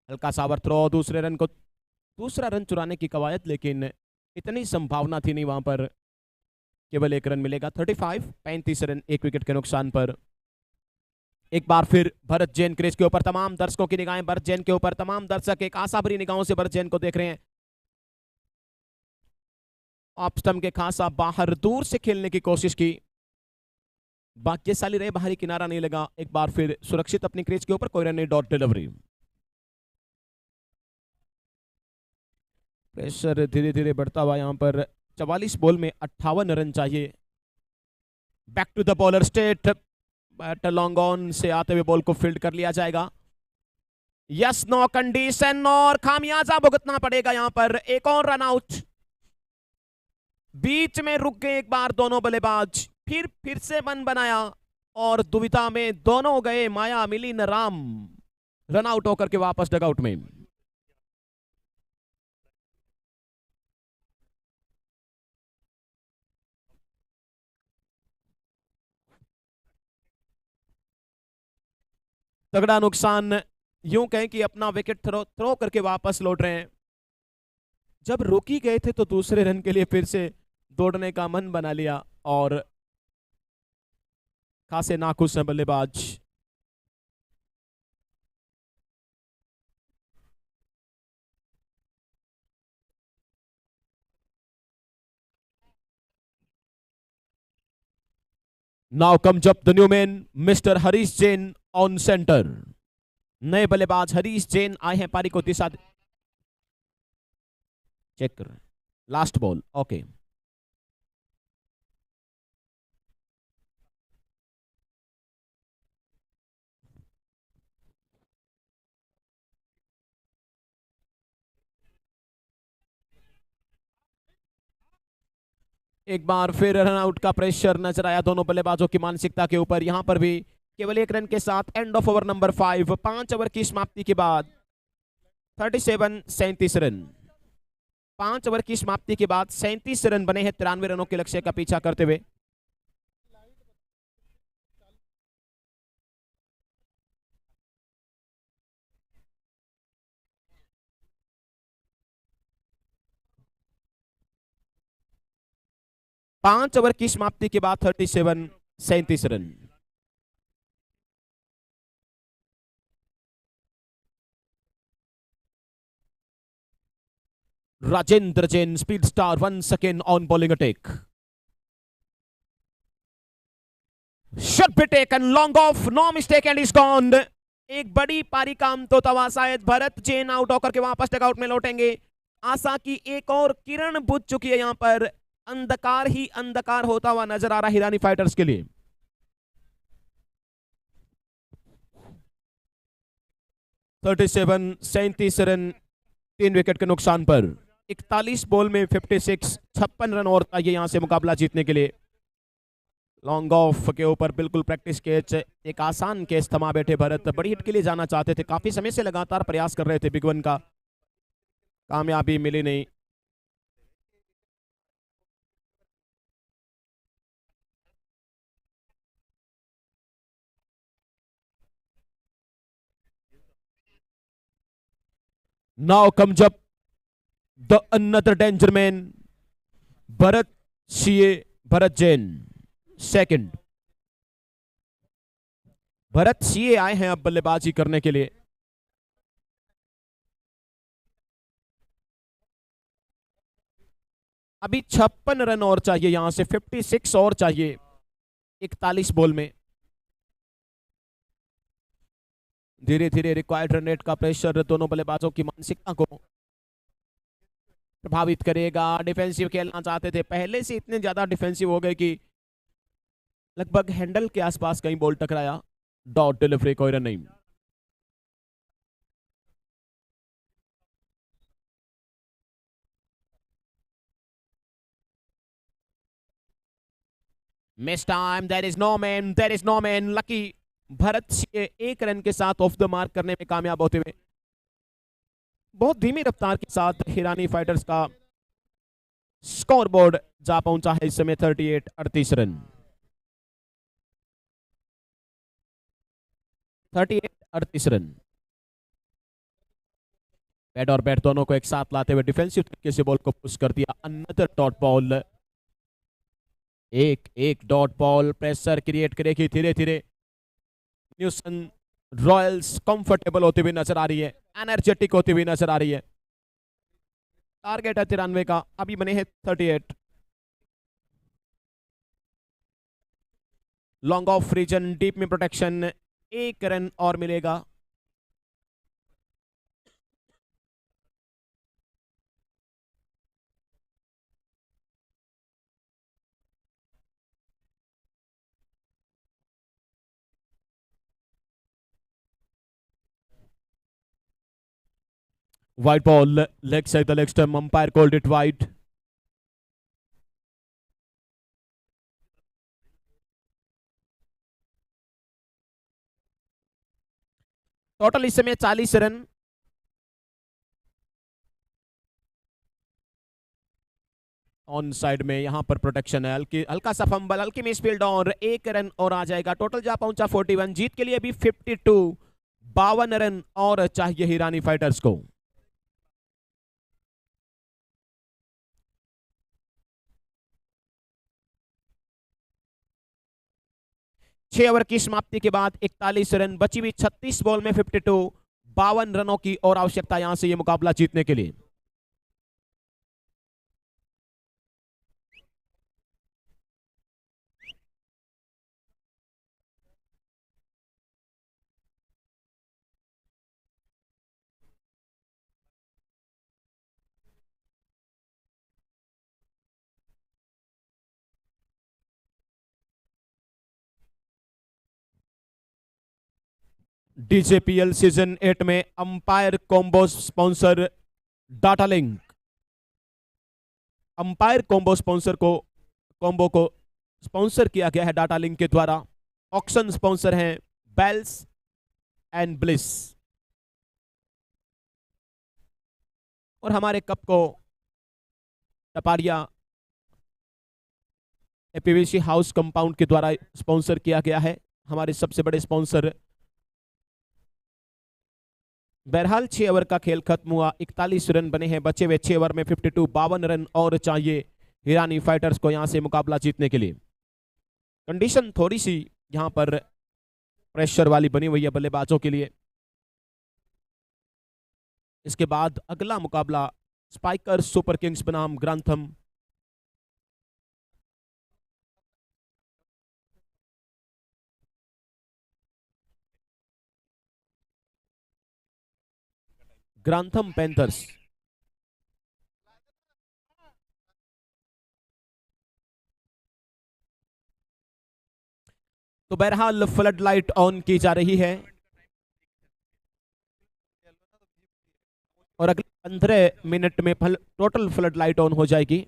हल्का सावर थ्रो, दूसरा रन चुराने की कवायद, लेकिन इतनी संभावना थी नहीं वहां पर, केवल 1 रन मिलेगा। 35 रन 1 विकेट के नुकसान पर। एक बार फिर भरत जैन क्रीज के ऊपर, तमाम दर्शकों की निगाहें भरत जैन के ऊपर, तमाम दर्शक एक आशा भरी निगाहों से भरत जैन को देख रहे हैं। ऑफ स्टंप के खासा बाहर दूर से खेलने की कोशिश की, भाग्यशाली रहे, बाहरी किनारा नहीं लगा। एक बार फिर सुरक्षित अपनी क्रीज के ऊपर, कोई रन नहीं, डॉट डिलीवरी। प्रेशर धीरे धीरे बढ़ता हुआ यहां पर। 44 बॉल में 58 रन चाहिए। Back to the bowler straight, bat long on से आते हुए बॉल को फील्ड कर लिया जाएगा। यस नो कंडीशन, और खामियाजा भुगतना पड़ेगा यहां पर। एक और रन आउट, बीच में रुक गए एक बार दोनों बल्लेबाज, फिर से मन बनाया और दुविधा में दोनों गए, माया मिली न राम, रन आउट होकर के वापस डगआउट में। तगड़ा नुकसान, यूं कहें कि अपना विकेट थ्रो करके वापस लौट रहे हैं। जब रोकी गए थे तो दूसरे रन के लिए फिर से दौड़ने का मन बना लिया और खासे नाखुश हैं बल्लेबाज। Now comes up the new man, mister Harish Jain on centre. नए बल्लेबाज हरीश जैन आए हैं पारी को दिशा। चेक कर, लास्ट बॉल, ओके। एक बार फिर रन आउट का प्रेशर नजर आया दोनों बल्लेबाजों की मानसिकता के ऊपर। यहां पर भी केवल 1 रन के साथ and of over number 5, 5 over की समाप्ति के बाद 37 रन। 5 ओवर की समाप्ति के बाद 37 रन बने हैं 93 रनों के लक्ष्य का पीछा करते हुए। पांच ओवर की समाप्ति के बाद 37 run. Rajendra Jain, speed star, 1 second on bowling attack. Shot be taken, long off, no mistake and is gone. एक बड़ी पारी का अंत होता हुआ शायद भरत जैन आउट होकर के वापस डगआउट में लौटेंगे। आशा की एक और किरण बुझ चुकी है यहां पर, अंधकार ही अंधकार होता हुआ नजर आ रहा है हिरानी फाइटर्स के लिए। 37 रन 3 विकेट के नुकसान पर। 41 बॉल में 56, 56 रन और चाहिए यहां से मुकाबला जीतने के लिए। लॉन्ग ऑफ के ऊपर बिल्कुल प्रैक्टिस कैच, एक आसान कैच थमा बैठे भरत। बड़ी हिट के लिए जाना चाहते थे, काफी समय से लगातार प्रयास कर रहे थे बिग वन का, कामयाबी मिली नहीं। Now comes up the another danger man, Bharat CA, Bharat Jain second. Bharat CA आए हैं अब बल्लेबाजी करने के लिए। अभी 56 रन और चाहिए यहां से, 56 और चाहिए 41 बॉल में। धीरे धीरे रिक्वायर्ड रन रेट का प्रेशर दोनों बल्लेबाजों की मानसिकता को प्रभावित करेगा। डिफेंसिव खेलना चाहते थे, पहले से इतने ज्यादा डिफेंसिव हो गए कि लगभग हैंडल के आसपास कहीं बॉल टकराया। डॉट डिलीवरी, कोई रन नहीं। Miss time, there is no man, there is no man. Lucky Bharat Singh एक रन के साथ ऑफ द मार्क करने में कामयाब होते हुए। बहुत धीमी रफ्तार के साथ हिरानी फाइटर्स का स्कोर बोर्ड जा पहुंचा है इस समय 38, 38 रन। 38, 38 रन। बैट और बैट दोनों को एक साथ लाते हुए डिफेंसिव तरीके से बॉल को पुश कर दिया। अनदर डॉट बॉल, एक डॉट बॉल प्रेशर क्रिएट करेगी धीरे धीरे। न्यूसन रॉयल्स कंफर्टेबल होती हुई नजर आ रही है, एनर्जेटिक होती हुई नजर आ रही है। टारगेट है 93 का, अभी बने हैं 38। लॉन्ग ऑफ रीजन, डीप में प्रोटेक्शन, एक रन और मिलेगा। White ball, leg side the leg stump, umpire called it wide. Total इस समय 40 रन। ऑन साइड में यहां पर प्रोटेक्शन है, हल्की हल्का सा फंबल, हल्की मिसफील्ड और एक रन और आ जाएगा। टोटल जा पहुंचा 41। जीत के लिए अभी 52, 52 रन और चाहिए हिरानी फाइटर्स को। छह ओवर की समाप्ति के बाद 41 रन, बची हुई 36 बॉल में 52, 52 रनों की और आवश्यकता यहां से ये मुकाबला जीतने के लिए। डीजेपीएल सीजन 8 में umpire combo sponsor data link. Umpire combo को स्पॉन्सर किया गया है डाटा लिंक के द्वारा। ऑक्शन स्पॉन्सर हैं बेल्स एंड ब्लिस। और हमारे कप को टपारिया पीवीसी हाउस कंपाउंड के द्वारा स्पॉन्सर किया गया है, हमारे सबसे बड़े स्पॉन्सर। बहरहाल 6 ओवर का खेल खत्म हुआ, 41 रन बने हैं, बचे हुए 6 ओवर में 52, 52 रन और चाहिए हिरानी फाइटर्स को यहां से मुकाबला जीतने के लिए। कंडीशन थोड़ी सी यहां पर प्रेशर वाली बनी हुई है बल्लेबाजों के लिए। इसके बाद अगला मुकाबला स्पाइकर सुपर किंग्स बनाम ग्रांथम। Grantham panthers. तो बहरहाल फ्लड लाइट ऑन की जा रही है और अगले 15 मिनट में टोटल फ्लड लाइट ऑन हो जाएगी।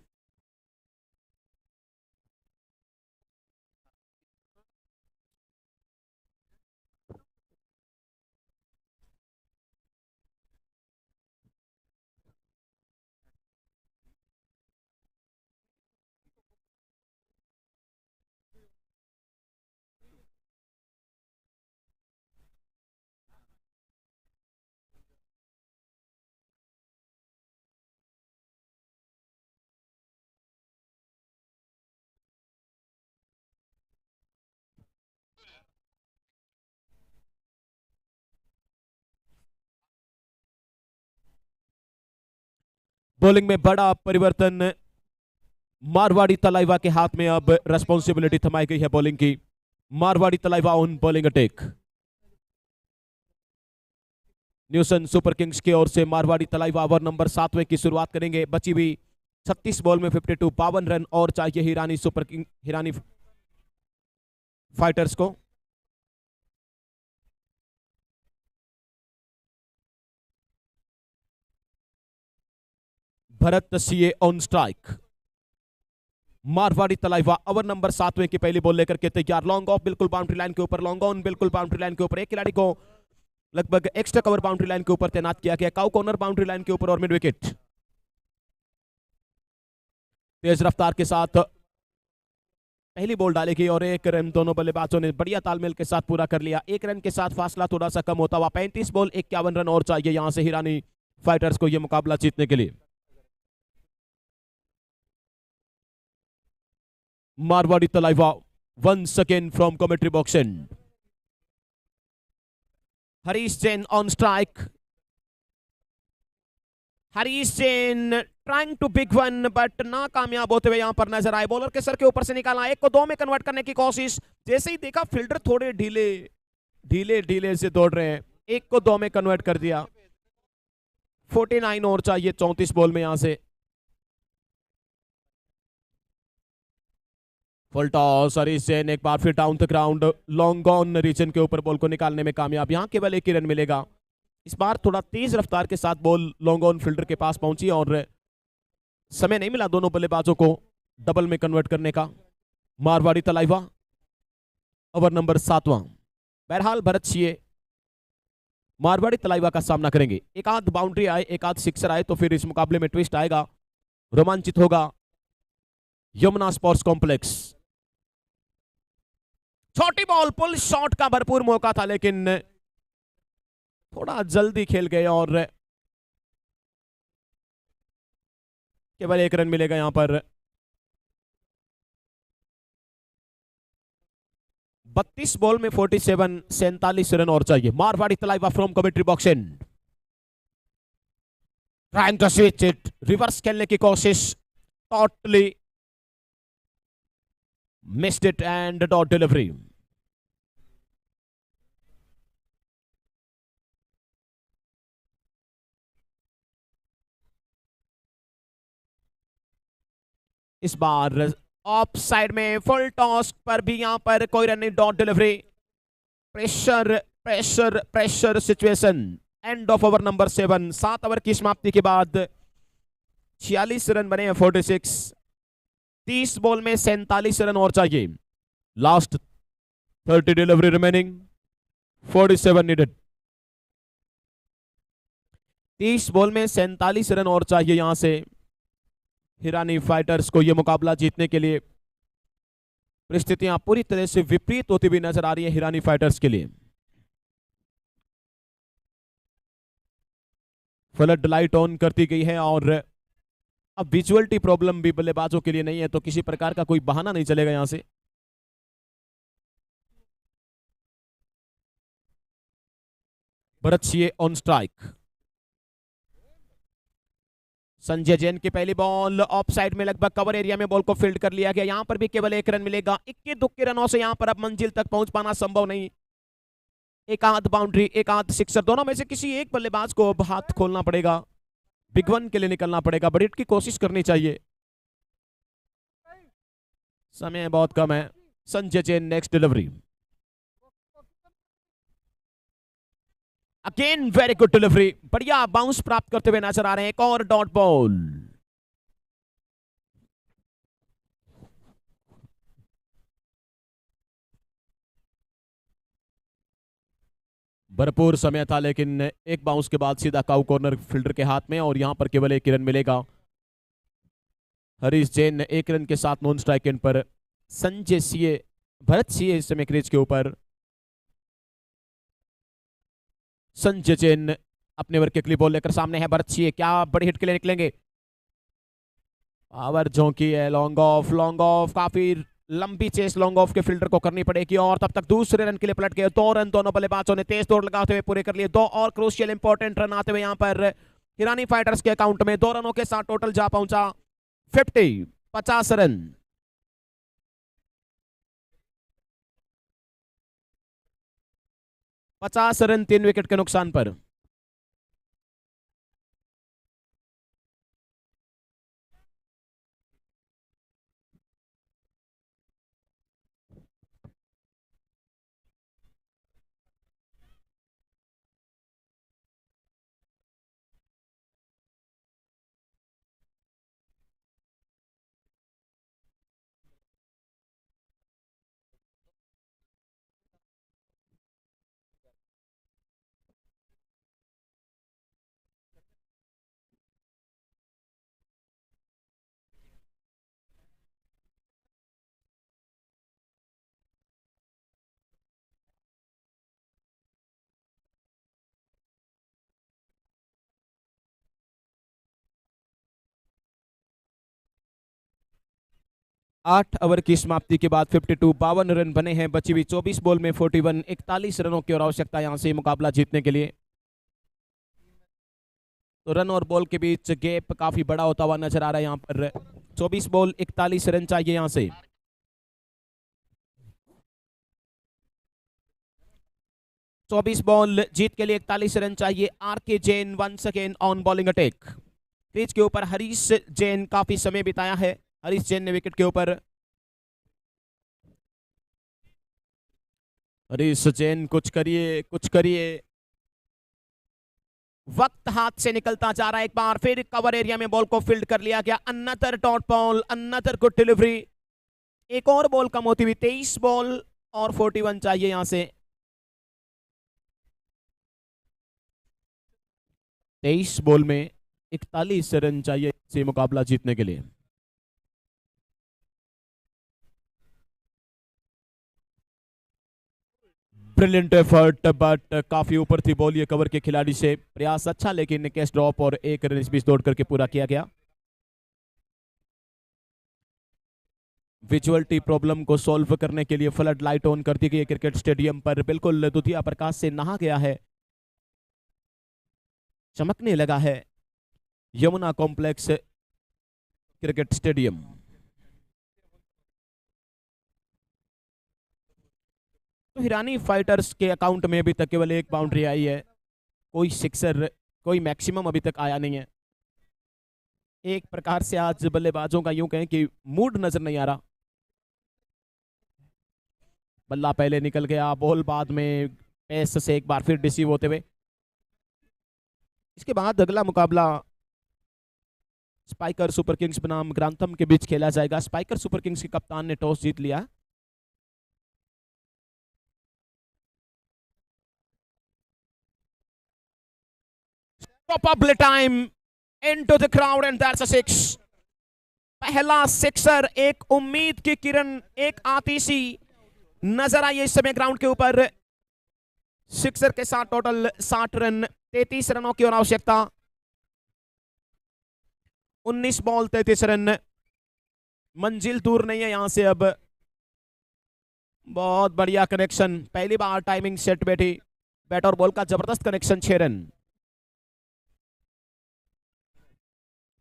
बॉलिंग में बड़ा परिवर्तन, मारवाड़ी तलाइवा के हाथ में अब रेस्पॉन्सिबिलिटी थमाई गई है बॉलिंग की। Marwari Thalaiva on bowling attack. Newson super kings की ओर से मारवाड़ी तलाइवा ओवर नंबर 7वें की शुरुआत करेंगे। बची हुई 36 बॉल में 52 52 रन और चाहिए हिरानी फाइटर्स को। Bharat CA on strike. Marwari Thalaiva over number 7वें की पहली बॉल लेकर के तैयार। लॉन्ग ऑफ बिल्कुल बाउंड्री लाइन के ऊपर, लॉन्ग ऑन बिल्कुल बाउंड्री लाइन के ऊपर। एक खिलाड़ी को लगभग एक्स्ट्रा कवर बाउंड्री लाइन के ऊपर तैनात किया गया। काउ कॉर्नर बाउंड्री लाइन के ऊपर और मिड विकेट। तेज रफ्तार के साथ पहली बॉल डालेगी और एक रन दोनों बल्लेबाजों ने बढ़िया तालमेल के साथ पूरा कर लिया। एक रन के साथ फासला थोड़ा सा कम होता हुआ। 35 बॉल 51 रन और चाहिए यहां से हिरानी फाइटर्स को यह मुकाबला जीतने के लिए। Marwari Thalaiva once again from commentary box end. Harish Jain on strike. Harish Jain trying to big one but ना कामयाब होते हुए यहां पर नजर आए। बॉलर के सर के ऊपर से निकाला, एक को दो में कन्वर्ट करने की कोशिश। जैसे ही देखा फील्डर थोड़े ढीले से दौड़ रहे हैं, एक को दो में कन्वर्ट कर दिया। 49 और चाहिए 34 बॉल में यहां से। फुल टॉस, हरीश जैन एक बार फिर down the ground, long on region के ऊपर बॉल को निकालने में कामयाब। यहां केवल एक ही रन मिलेगा। इस बार थोड़ा तेज रफ्तार के साथ बॉल लॉन्ग ऑन फील्डर के पास पहुंची और समय नहीं मिला दोनों बल्लेबाजों को डबल में कन्वर्ट करने का। मारवाड़ी तलाइवा ओवर नंबर 7वां। बहरहाल भरत सीए मारवाड़ी तलाइवा का सामना करेंगे। एक आध बाउंड्री आए, एक आध सिक्सर आए तो फिर इस मुकाबले में ट्विस्ट आएगा, रोमांचित होगा यमुना स्पोर्ट्स कॉम्प्लेक्स। छोटी बॉल, पुल शॉट का भरपूर मौका था लेकिन थोड़ा जल्दी खेल गए और केवल एक रन मिलेगा यहां पर। 32 बॉल में 47, 47 रन और चाहिए। Marwari Thalaiva from commentary box and trying to switch it, reverse खेलने की कोशिश, totally missed it and dot delivery. इस बार ऑफ साइड में फुल टॉस पर भी यहां पर कोई रन नहीं, dot delivery. Pressure pressure pressure situation. End of over number 7। 7 over की समाप्ति के बाद 46 रन बने हैं, 46। 30 बॉल में 47 रन और चाहिए। Last 30 delivery remaining, 47 needed. 30 ball में 47 रन और चाहिए यहां से हिरानी फाइटर्स को यह मुकाबला जीतने के लिए। परिस्थितियां पूरी तरह से विपरीत होती हुई नजर आ रही है हिरानी फाइटर्स के लिए। फ्लड लाइट ऑन करती गई है और अब विजुअलिटी प्रॉब्लम भी बल्लेबाजों के लिए नहीं है, तो किसी प्रकार का कोई बहाना नहीं चलेगा यहां से। Bharat CA on strike. Sanjay Jain की पहली बॉल ऑफ साइड में, लगभग कवर एरिया में बॉल को फील्ड कर लिया गया। यहां पर भी केवल एक रन मिलेगा। 21 रनों से यहां पर अब मंजिल तक पहुंच पाना संभव नहीं। एक आध बाउंड्री, एक आध सिक्सर, दोनों में से किसी एक बल्लेबाज को अब हाथ खोलना पड़ेगा, बिग वन के लिए निकलना पड़ेगा। बड़ी हिट की कोशिश करनी चाहिए, समय बहुत कम है। Sanjay Jain next delivery. Again very good delivery, बढ़िया बाउंस प्राप्त करते हुए नजर आ रहे हैं। एक और डॉट बॉल। भरपूर समय था, लेकिन एक बाउंस के बाद सीधा काउ कॉर्नर फील्डर के हाथ में, और यहां पर केवल एक रन मिलेगा। हरीश जैन ने एक रन के साथ नॉन स्ट्राइक एंड पर। संजय सीए, भरत सीए इस समय क्रीज के ऊपर। संजय जैन अपने ओवर के लिए बॉल लेकर सामने है। भरत सीए क्या बड़ी हिट के लिए निकलेंगे। पावर झोंकी है, लॉन्ग ऑफ, काफी लंबी चेस लॉन्ग ऑफ के फील्डर को करनी पड़ेगी, और तब तक दूसरे रन के लिए पलट गए। 2 रन दोनों बल्लेबाजों ने तेज दौड़ लगाते हुए पूरे कर लिए। 2 और क्रूशियल इंपॉर्टेंट रन आते हुए यहां पर हिरानी फाइटर्स के अकाउंट में। 2 रनों के साथ टोटल जा पहुंचा 50 रन। पचास रन 3 विकेट के नुकसान पर। आठ ओवर की समाप्ति के बाद 52 रन बने हैं। बची हुई 24 बॉल में 41 41 रनों की और आवश्यकता यहां से मुकाबला जीतने के लिए। तो रन और बॉल के बीच गैप काफी बड़ा होता हुआ नजर आ रहा है यहां पर। 24 बॉल 41 रन चाहिए यहां से। चौबीस बॉल जीत के लिए 41 रन चाहिए। RK Jain once again on bowling attack. Crease के ऊपर हरीश जैन काफी समय बिताया है। हरीश जैन ने विकेट के ऊपर। हरीश जैन कुछ करिए। वक्त हाथ से निकलता जा रहा है। एक बार फिर कवर एरिया में बॉल को फील्ड कर लिया गया। Another dot ball, another good delivery. एक और बॉल कम होती हुई 23 बॉल और 41 चाहिए यहां से। 23 बॉल में 41 रन चाहिए से मुकाबला जीतने के लिए। ब्रिलियंट एफर्ट, बट काफी ऊपर थी बॉल ये कवर के खिलाड़ी से। प्रयास अच्छा, लेकिन कैच ड्रॉप और एक रन इस बीच दौड़ करके पूरा किया गया। विजुअलिटी प्रॉब्लम को सॉल्व करने के लिए फ्लड लाइट ऑन कर दी गई क्रिकेट स्टेडियम पर। बिल्कुल दुधिया प्रकाश से नहा गया है, चमकने लगा है यमुना कॉम्प्लेक्स क्रिकेट स्टेडियम। तो हिरानी फाइटर्स के अकाउंट में अभी तक केवल एक बाउंड्री आई है। कोई सिक्सर, कोई मैक्सिमम अभी तक आया नहीं है। एक प्रकार से आज बल्लेबाजों का यूं कहें कि मूड नजर नहीं आ रहा। बल्ला पहले निकल गया, बॉल बाद में पेस से एक बार फिर रिसीव होते हुए। इसके बाद अगला मुकाबला स्पाइकर सुपर किंग्स बनाम ग्रांथम के बीच खेला जाएगा। स्पाइकर सुपर किंग्स के कप्तान ने टॉस जीत लिया। Probably time into the crowd and that's a 6. पहला सिक्सर, एक उम्मीद की किरण, एक आतिशी नजर आई इस समय ग्राउंड के ऊपर। सिक्सर के साथ टोटल 60 रन, 33 रनों की और आवश्यकता। 19 बॉल 33 रन। मंजिल दूर नहीं है यहां से अब। बहुत बढ़िया कनेक्शन, पहली बार टाइमिंग सेट बैठी। बैट और बॉल का जबरदस्त कनेक्शन, 6 रन।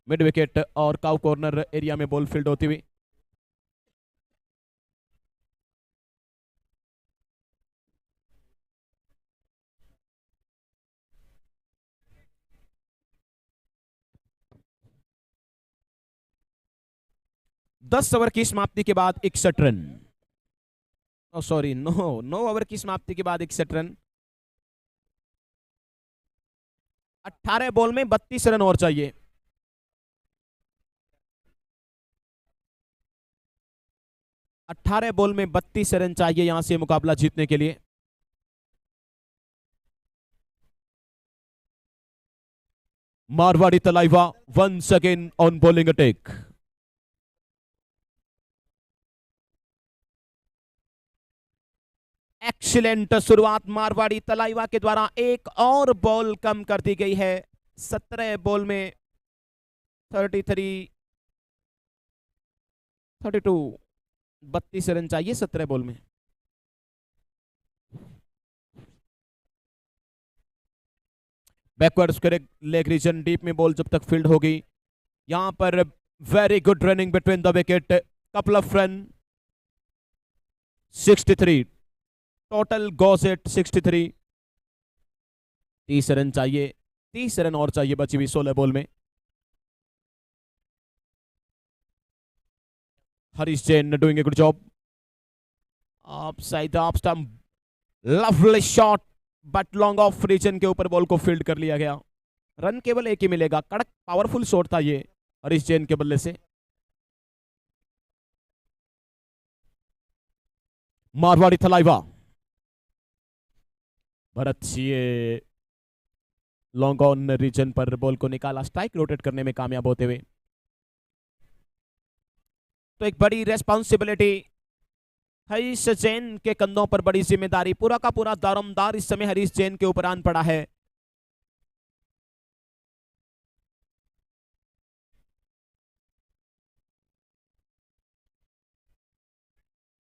मिड विकेट और काउ कॉर्नर एरिया में बॉल फील्ड होती हुई। दस ओवर की समाप्ति के बाद 61 रन। सॉरी, 9 ओवर की समाप्ति के बाद 61 रन। 18 बॉल में 32 रन और चाहिए। अट्ठारह बॉल में 32 रन चाहिए यहां से मुकाबला जीतने के लिए। Marwari Thalaiva once again on bowling attack. Excellent शुरुआत मारवाड़ी तलाइवा के द्वारा। एक और बॉल कम कर दी गई है। 17 बॉल में 33, 32, 32 रन चाहिए 17 बॉल में। Backward square leg region deep में बॉल जब तक फील्ड होगी। यहां पर very good running between the wicket, couple of run, 63 total goes at 63। 30 run चाहिए, 30 रन और चाहिए बची हुई 16 बॉल में। Harish Jain doing a good job. Off side off stump, lovely shot but long off region के ऊपर बॉल को फील्ड कर लिया गया। रन केवल एक ही मिलेगा। कड़क पावरफुल शॉट था ये हरीश जैन के बल्ले से। Marwadi Thalaiva, Bharat Singh long on region पर बॉल को निकाला, स्ट्राइक रोटेट करने में कामयाब होते हुए। तो एक बड़ी रेस्पॉन्सिबिलिटी हरीश जैन के कंधों पर, बड़ी जिम्मेदारी, पूरा का पूरा दारोमदार इस समय हरीश जैन के ऊपर आन पड़ा है।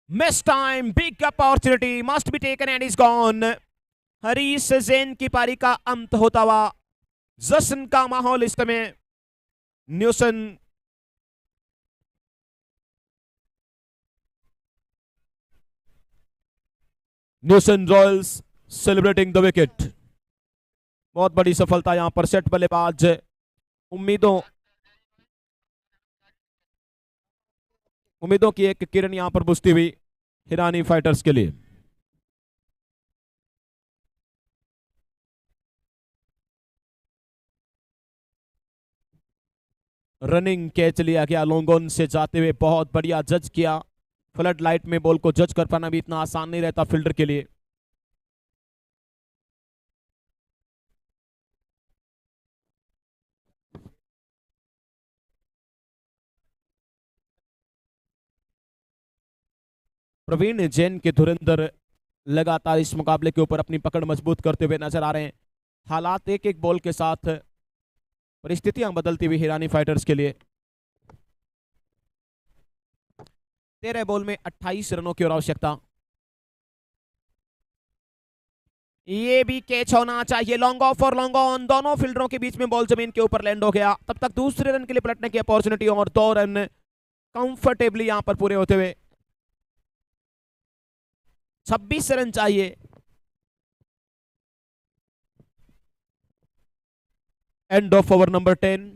Miss time, big opportunity must be taken and is gone. Harish Jain की पारी का अंत होता हुआ जश्न का माहौल इस समय Newsun Royals celebrating the wicket. बहुत बड़ी सफलता यहां पर सेट बल्लेबाज उम्मीदों की एक किरण यहां पर बुझती हुई हिरानी फाइटर्स के लिए। रनिंग कैच लिया गया लॉन्ग ऑन से जाते हुए, बहुत बढ़िया जज किया। फ्लड लाइट में बॉल को जज कर पाना भी इतना आसान नहीं रहता फील्डर के लिए। प्रवीण जैन के धुरंधर लगातार इस मुकाबले के ऊपर अपनी पकड़ मजबूत करते हुए नजर आ रहे हैं। हालात एक एक बॉल के साथ, परिस्थितियां बदलती हुई हिरानी फाइटर्स के लिए। 13 बॉल में 28 रनों की और आवश्यकता। ये भी कैच होना चाहिए। लॉन्ग ऑफ और लॉन्ग ऑन, दोनों फील्डरों के बीच में बॉल जमीन के ऊपर लैंड हो गया। तब तक दूसरे रन के लिए पलटने की अपॉर्चुनिटी और 2 रन कंफर्टेबली यहां पर पूरे होते हुए। 26 रन चाहिए। And of over number 10।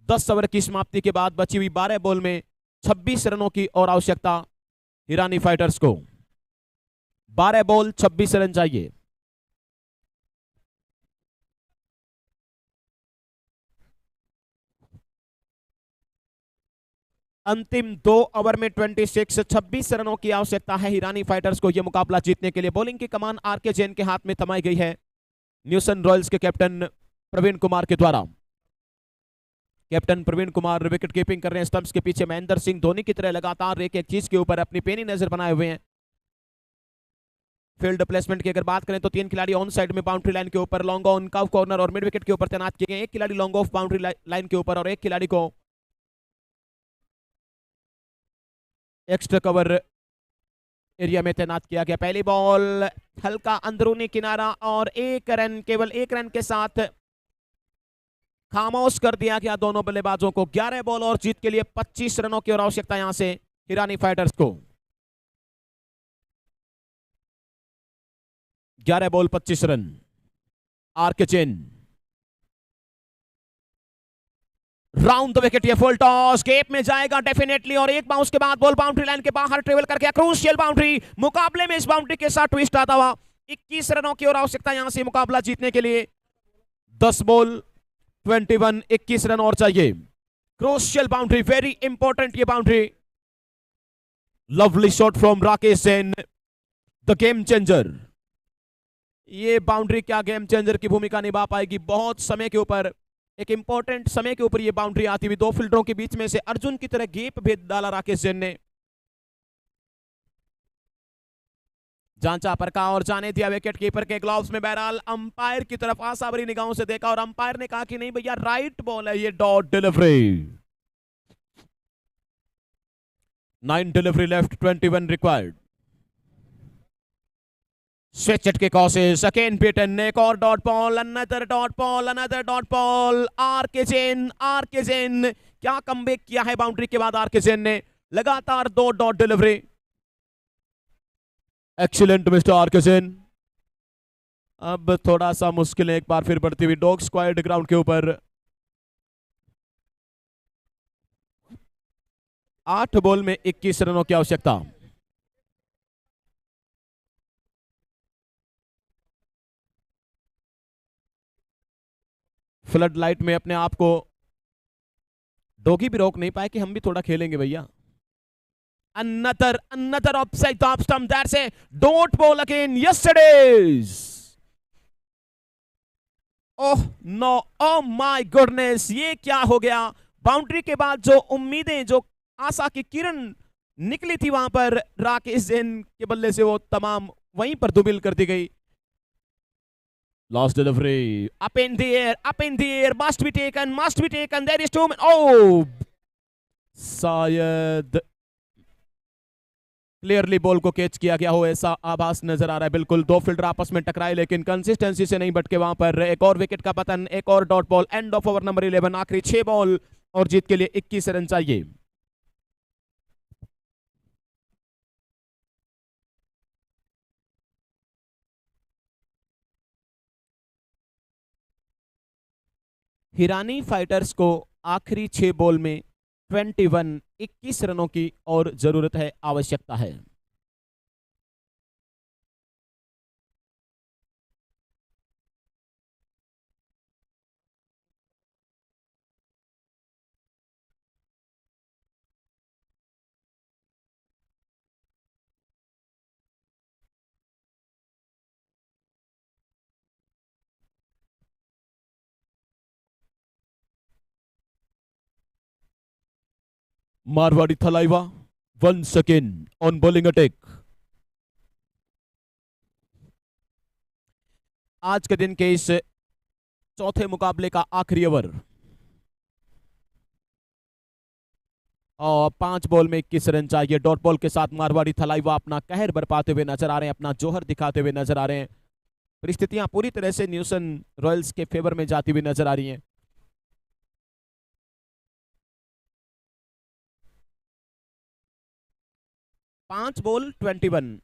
10 over की समाप्ति के बाद बची हुई 12 बॉल में 26 रनों की और आवश्यकता हिरानी फाइटर्स को। 12 बॉल 26 रन चाहिए। अंतिम 2 ओवर में 26 रनों की आवश्यकता है हिरानी फाइटर्स को यह मुकाबला जीतने के लिए। बॉलिंग की कमान आरके जैन के हाथ में थमाई गई है न्यूसन रॉयल्स के कैप्टन प्रवीण कुमार के द्वारा। Captain Praveen Kumar wicket keeping कर रहे हैं स्टंप्स के पीछे। महेंद्र सिंह धोनी की तरह लगातार एक एक चीज के ऊपर अपनी पेनी नजर बनाए हुए हैं। फील्ड प्लेसमेंट की अगर बात करें तो 3 खिलाड़ी ऑन साइड में बाउंड्री लाइन के ऊपर, लॉन्ग ऑन, कव कॉर्नर और मिड विकेट के ऊपर तैनात किए गए। एक खिलाड़ी लॉन्ग ऑफ बाउंड्री लाइन के ऊपर और एक खिलाड़ी को एक्स्ट्रा कवर एरिया में तैनात किया गया। पहली बॉल हल्का अंदरूनी किनारा और 1 रन, केवल 1 रन के साथ खामोश कर दिया गया दोनों बल्लेबाजों को। 11 बॉल और जीत के लिए 25 रनों की और आवश्यकता यहां से हिरानी फाइटर्स को। 11 ball 25 run. RK Jain round the wicket, ये फुल टॉस गैप में जाएगा डेफिनेटली, और एक बाउंस के बाद बॉल बाउंड्री लाइन के बाहर ट्रेवल करके क्रूशियल बाउंड्री। मुकाबले में इस बाउंड्री के साथ ट्विस्ट आता हुआ 21 रनों की और आवश्यकता यहां से मुकाबला जीतने के लिए। 10 बॉल 21, 21 रन और चाहिए। क्रूशियल बाउंड्री, वेरी इंपॉर्टेंट ये boundary. Lovely shot from Rakesh Jain, the game changer. ये बाउंड्री क्या गेम चेंजर की भूमिका निभा पाएगी? बहुत समय के ऊपर, एक इंपॉर्टेंट समय के ऊपर ये बाउंड्री आती हुई, दो फील्डरों के बीच में से अर्जुन की तरह गैप भेद डाला राकेश जैन ने। जांचा परखा और जाने दिया विकेट कीपर के ग्लव्स में। बहरहाल अंपायर की तरफ आशाभरी निगाहों से देखा और अंपायर ने कहा कि नहीं भैया, राइट बॉल है ये, dot delivery. 9 delivery left, 21 required. Switch it के कॉसेस अगेन बीटन, एक और dot ball, another dot ball, another dot ball. RK Jain क्या कमबैक किया है बाउंड्री के बाद आरके जैन ने, लगातार 2 dot delivery. Excellent mister RK Jain. अब थोड़ा सा मुश्किल है एक बार फिर बढ़ती हुई डॉग स्क्वाड ग्राउंड के ऊपर। 8 बॉल में 21 रनों की आवश्यकता। फ्लड लाइट में अपने आप को डॉगी भी रोक नहीं पाए कि हम भी थोड़ा खेलेंगे भैया। Another offside top stump. That's a dot ball again. Yesterday's. Oh no, oh my goodness, ये क्या हो गया? बाउंड्री के बाद जो उम्मीदें, जो आशा की किरण निकली थी वहां पर राकेश जैन के बल्ले से, वो तमाम वहीं पर दुबिल कर दी गई। Lost delivery. Up in the air. Must be taken. There is 2 men. Oh! शायद क्लियरली बॉल को कैच किया गया हो ऐसा आभास नजर आ रहा है। बिल्कुल 2 फील्डर आपस में टकराए लेकिन कंसिस्टेंसी से नहीं बटके वहां पर। एक और विकेट का पतन, एक और dot ball. And of over number 11। आखिरी 6 बॉल और जीत के लिए 21 रन चाहिए। हिरानी फाइटर्स को आखिरी 6 बॉल में 21 रनों की और जरूरत है, आवश्यकता है। Marwari Thalaiva once again on bowling attack. आज के दिन के इस चौथे मुकाबले का आखिरी ओवर और 5 बॉल में 21 रन चाहिए। डॉट बॉल के साथ मारवाड़ी थलाइवा अपना कहर बरपाते हुए नजर आ रहे हैं, अपना जोहर दिखाते हुए नजर आ रहे हैं। परिस्थितियां पूरी तरह से न्यूसन रॉयल्स के फेवर में जाती हुई नजर आ रही हैं। 5 बॉल 21।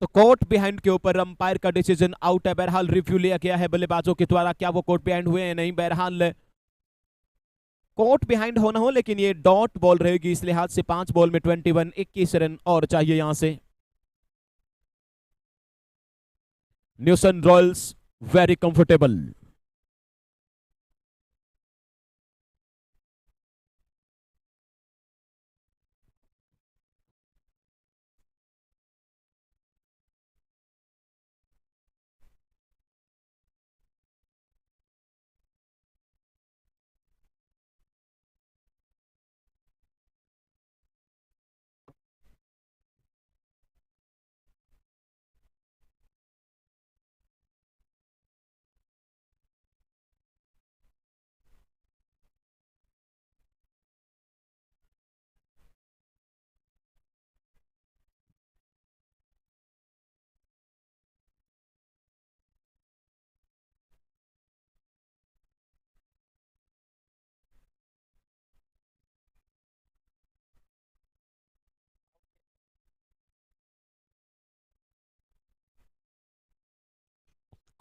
तो कोर्ट बिहाइंड के ऊपर अंपायर का डिसीजन आउट है। बहरहाल रिव्यू लिया गया है बल्लेबाजों के द्वारा, क्या वो कोर्ट बिहाइंड हुए हैं नहीं। बहरहाल कोर्ट बिहाइंड होना हो लेकिन ये डॉट बॉल रहेगी, इस लिहाज से 5 बॉल में 21, 21 रन और चाहिए यहां से। Newson royals very comfortable.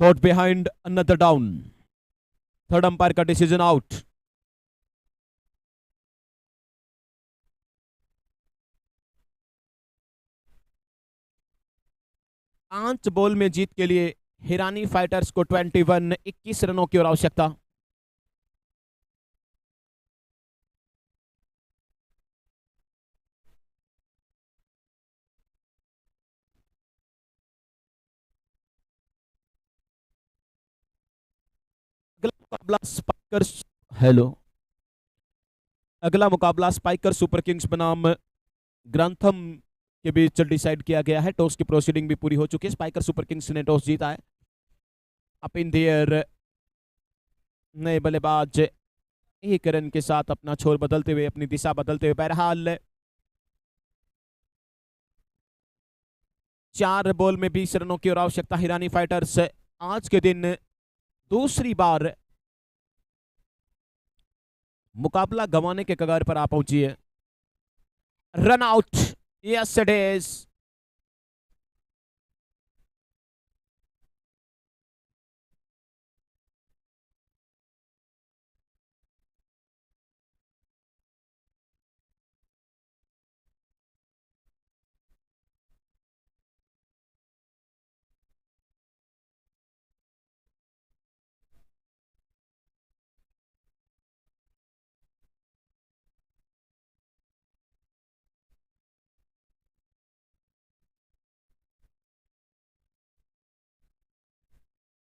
caught behind, another down. Third umpire का डिसीजन आउट। पांच बॉल में जीत के लिए हिरानी फाइटर्स को 21 रनों की और आवश्यकता। मुकाबला स्पाइकर, हेलो, अगला मुकाबला स्पाइकर सुपर किंग्स बनाम ग्रंथम के बीच डिसाइड किया गया है। टॉस की प्रोसीडिंग भी पूरी हो चुकी है। स्पाइकर सुपर किंग्स ने टॉस जीता है। अप इन द एयर, नए बल्लेबाज एक रन के साथ अपना छोर बदलते हुए, अपनी दिशा बदलते हुए, बहरहाल 4 बॉल में 20 रनों की और आवश्यकता। हिरानी फाइटर्स आज के दिन दूसरी बार मुकाबला गंवाने के कगार पर आ पहुंची है। Run out, yes it is.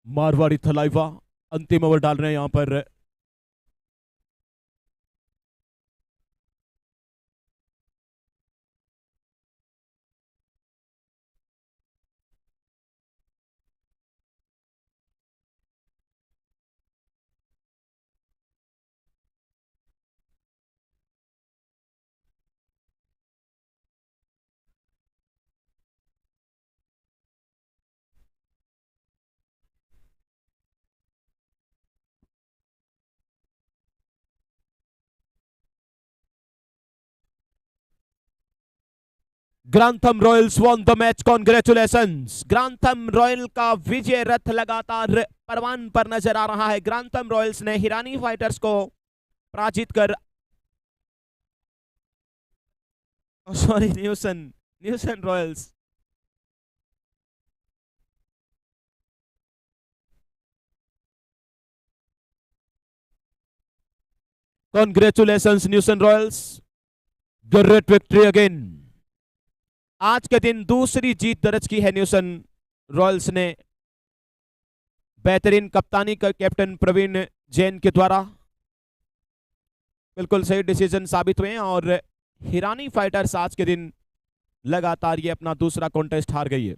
Marwari Thalaiva अंतिम ओवर डाल रहे हैं यहां पर। Grantham Royals won the match, congratulations. Grantham royal का विजय रथ लगातार परवान पर नजर आ रहा है। ग्रांथम रॉयल्स ने हिरानी फाइटर्स को पराजित कर, sorry, न्यूसन Royals. Congratulations न्यूसन Royals, great victory again. आज के दिन दूसरी जीत दर्ज की है न्यूसन रॉयल्स ने, बेहतरीन कप्तानी का कैप्टन प्रवीण जैन के द्वारा। बिल्कुल सही डिसीजन साबित हुए और हिरानी फाइटर्स आज के दिन लगातार ये अपना दूसरा कॉन्टेस्ट हार गई है।